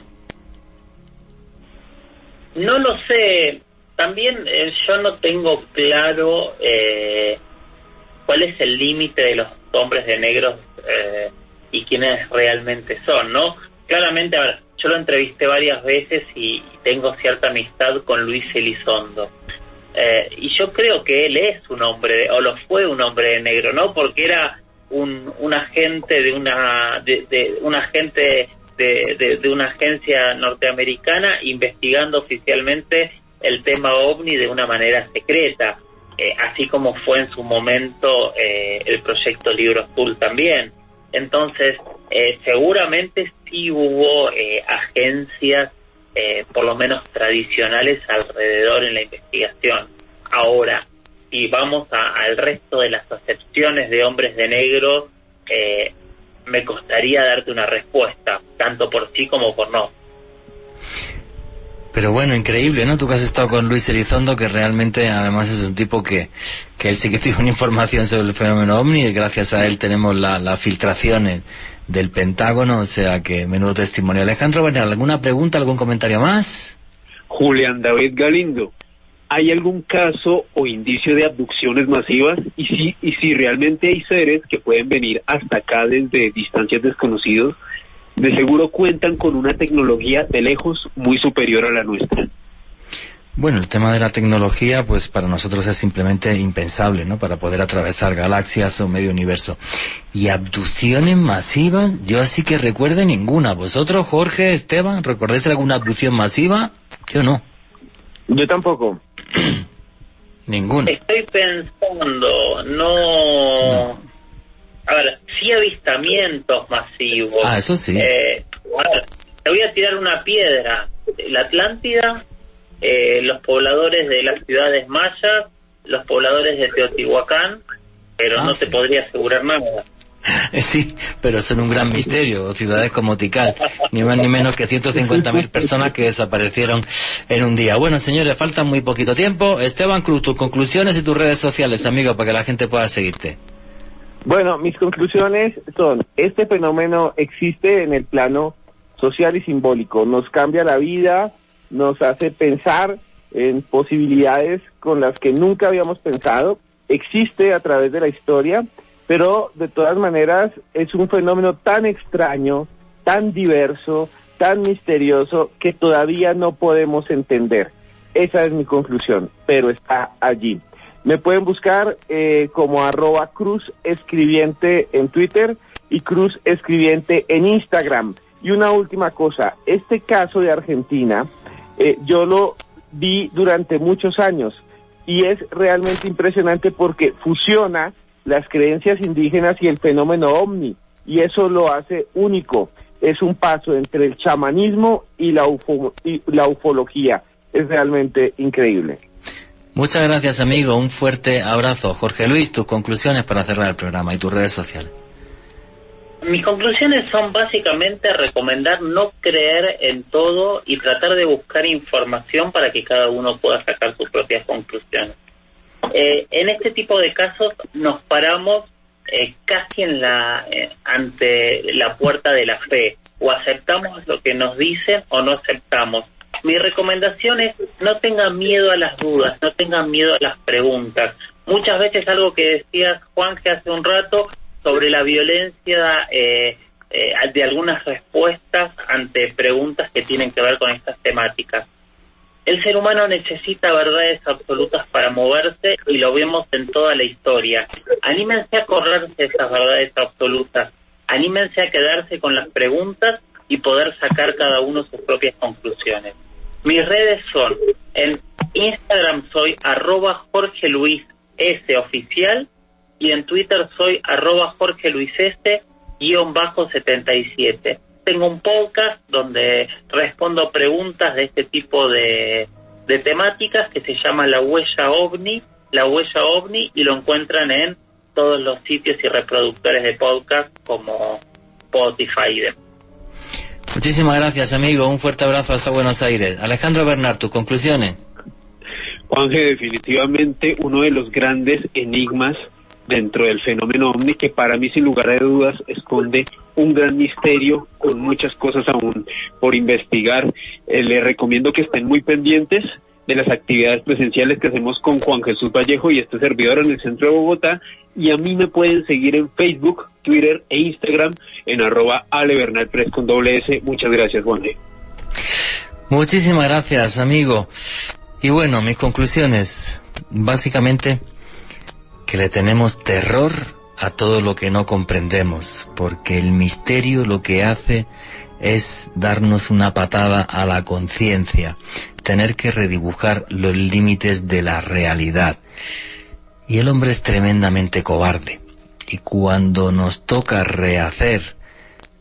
No lo sé. También yo no tengo claro cuál es el límite de los hombres de negros y quiénes realmente son, ¿no? Claramente, a ver, yo lo entrevisté varias veces y tengo cierta amistad con Luis Elizondo. Y yo creo que él es un hombre, o lo fue un hombre de negro, ¿no? Porque era un agente de una agencia norteamericana investigando oficialmente el tema OVNI de una manera secreta, así como fue en su momento el proyecto Libro Azul también. Entonces, seguramente sí hubo agencias, por lo menos tradicionales, alrededor en la investigación. Ahora, si vamos al resto de las acepciones de hombres de negro, me costaría darte una respuesta, tanto por sí como por no. Pero bueno, increíble, ¿no? Tú que has estado con Luis Elizondo, que realmente además es un tipo que él sí que tiene una información sobre el fenómeno OVNI, y gracias a él tenemos las filtraciones del Pentágono, o sea que menudo testimonio. Alejandro Bernal, ¿alguna pregunta, algún comentario más? Julián David Galindo, ¿hay algún caso o indicio de abducciones masivas? Y si realmente hay seres que pueden venir hasta acá desde distancias desconocidas, de seguro cuentan con una tecnología de lejos muy superior a la nuestra. Bueno, el tema de la tecnología, pues para nosotros es simplemente impensable, ¿no? Para poder atravesar galaxias o medio universo. Y abducciones masivas, yo así que recuerde ninguna. ¿Vosotros, Jorge, Esteban, recordáis alguna abducción masiva? Yo no. Yo tampoco. Ninguna. Estoy pensando, no. A ver, sí avistamientos masivos. Ah, eso sí. A ver, te voy a tirar una piedra. La Atlántida, los pobladores de las ciudades mayas, los pobladores de Teotihuacán, pero no te podría asegurar nada. Sí, pero son un gran misterio, ciudades como Tikal, ni más ni menos que 150.000 personas que desaparecieron en un día. Bueno, señores, falta muy poquito tiempo. Esteban Cruz, tus conclusiones y tus redes sociales, amigo, para que la gente pueda seguirte. Bueno, mis conclusiones son: este fenómeno existe en el plano social y simbólico, nos cambia la vida, nos hace pensar en posibilidades con las que nunca habíamos pensado, existe a través de la historia, pero de todas maneras es un fenómeno tan extraño, tan diverso, tan misterioso, que todavía no podemos entender. Esa es mi conclusión, pero está allí. Me pueden buscar como @cruzescribiente en Twitter y Cruz Escribiente en Instagram. Y una última cosa, este caso de Argentina, yo lo vi durante muchos años y es realmente impresionante porque fusiona las creencias indígenas y el fenómeno OVNI, y eso lo hace único. Es un paso entre el chamanismo y la ufología. Es realmente increíble. Muchas gracias, amigo. Un fuerte abrazo. Jorge Luis, tus conclusiones para cerrar el programa y tus redes sociales. Mis conclusiones son básicamente recomendar no creer en todo y tratar de buscar información para que cada uno pueda sacar sus propias conclusiones. En este tipo de casos nos paramos casi ante la puerta de la fe. O aceptamos lo que nos dicen o no aceptamos. Mi recomendación es: no tengan miedo a las dudas, no tengan miedo a las preguntas. Muchas veces algo que decía Juanje hace un rato sobre la violencia de algunas respuestas ante preguntas que tienen que ver con estas temáticas. El ser humano necesita verdades absolutas para moverse y lo vemos en toda la historia. Anímense a correrse esas verdades absolutas, anímense a quedarse con las preguntas y poder sacar cada uno sus propias conclusiones. Mis redes son, en Instagram soy @JorgeLuisSoficial y en Twitter soy @JorgeLuisS_77. Tengo un podcast donde respondo preguntas de este tipo de temáticas que se llama La Huella OVNI, y lo encuentran en todos los sitios y reproductores de podcast como Spotify y demás. Muchísimas gracias, amigo. Un fuerte abrazo hasta Buenos Aires. Alejandro Bernard, tus conclusiones. Juanje, definitivamente uno de los grandes enigmas dentro del fenómeno OVNI, que para mí sin lugar a dudas esconde un gran misterio con muchas cosas aún por investigar. Les recomiendo que estén muy pendientes de las actividades presenciales que hacemos con Juan Jesús Vallejo y este servidor en el centro de Bogotá, y a mí me pueden seguir en Facebook, Twitter e Instagram en @alebernalpress con @S. Muchas gracias, Juanje. Muchísimas gracias, amigo. Y bueno, mis conclusiones, básicamente que le tenemos terror a todo lo que no comprendemos, porque el misterio lo que hace es darnos una patada a la conciencia, tener que redibujar los límites de la realidad. Y el hombre es tremendamente cobarde, y cuando nos toca rehacer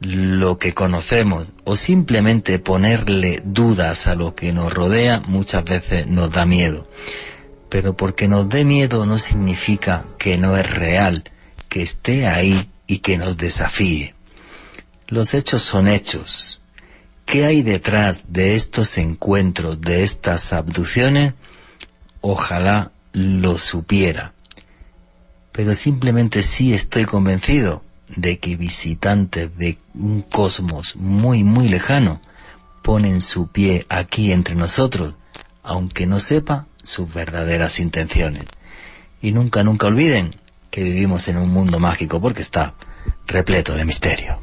lo que conocemos o simplemente ponerle dudas a lo que nos rodea, muchas veces nos da miedo. Pero porque nos dé miedo no significa que no es real, que esté ahí y que nos desafíe. Los hechos son hechos. ¿Qué hay detrás de estos encuentros, de estas abducciones? Ojalá lo supiera. Pero simplemente sí estoy convencido de que visitantes de un cosmos muy, muy lejano ponen su pie aquí entre nosotros, aunque no sepa sus verdaderas intenciones. Y nunca, nunca olviden que vivimos en un mundo mágico porque está repleto de misterio.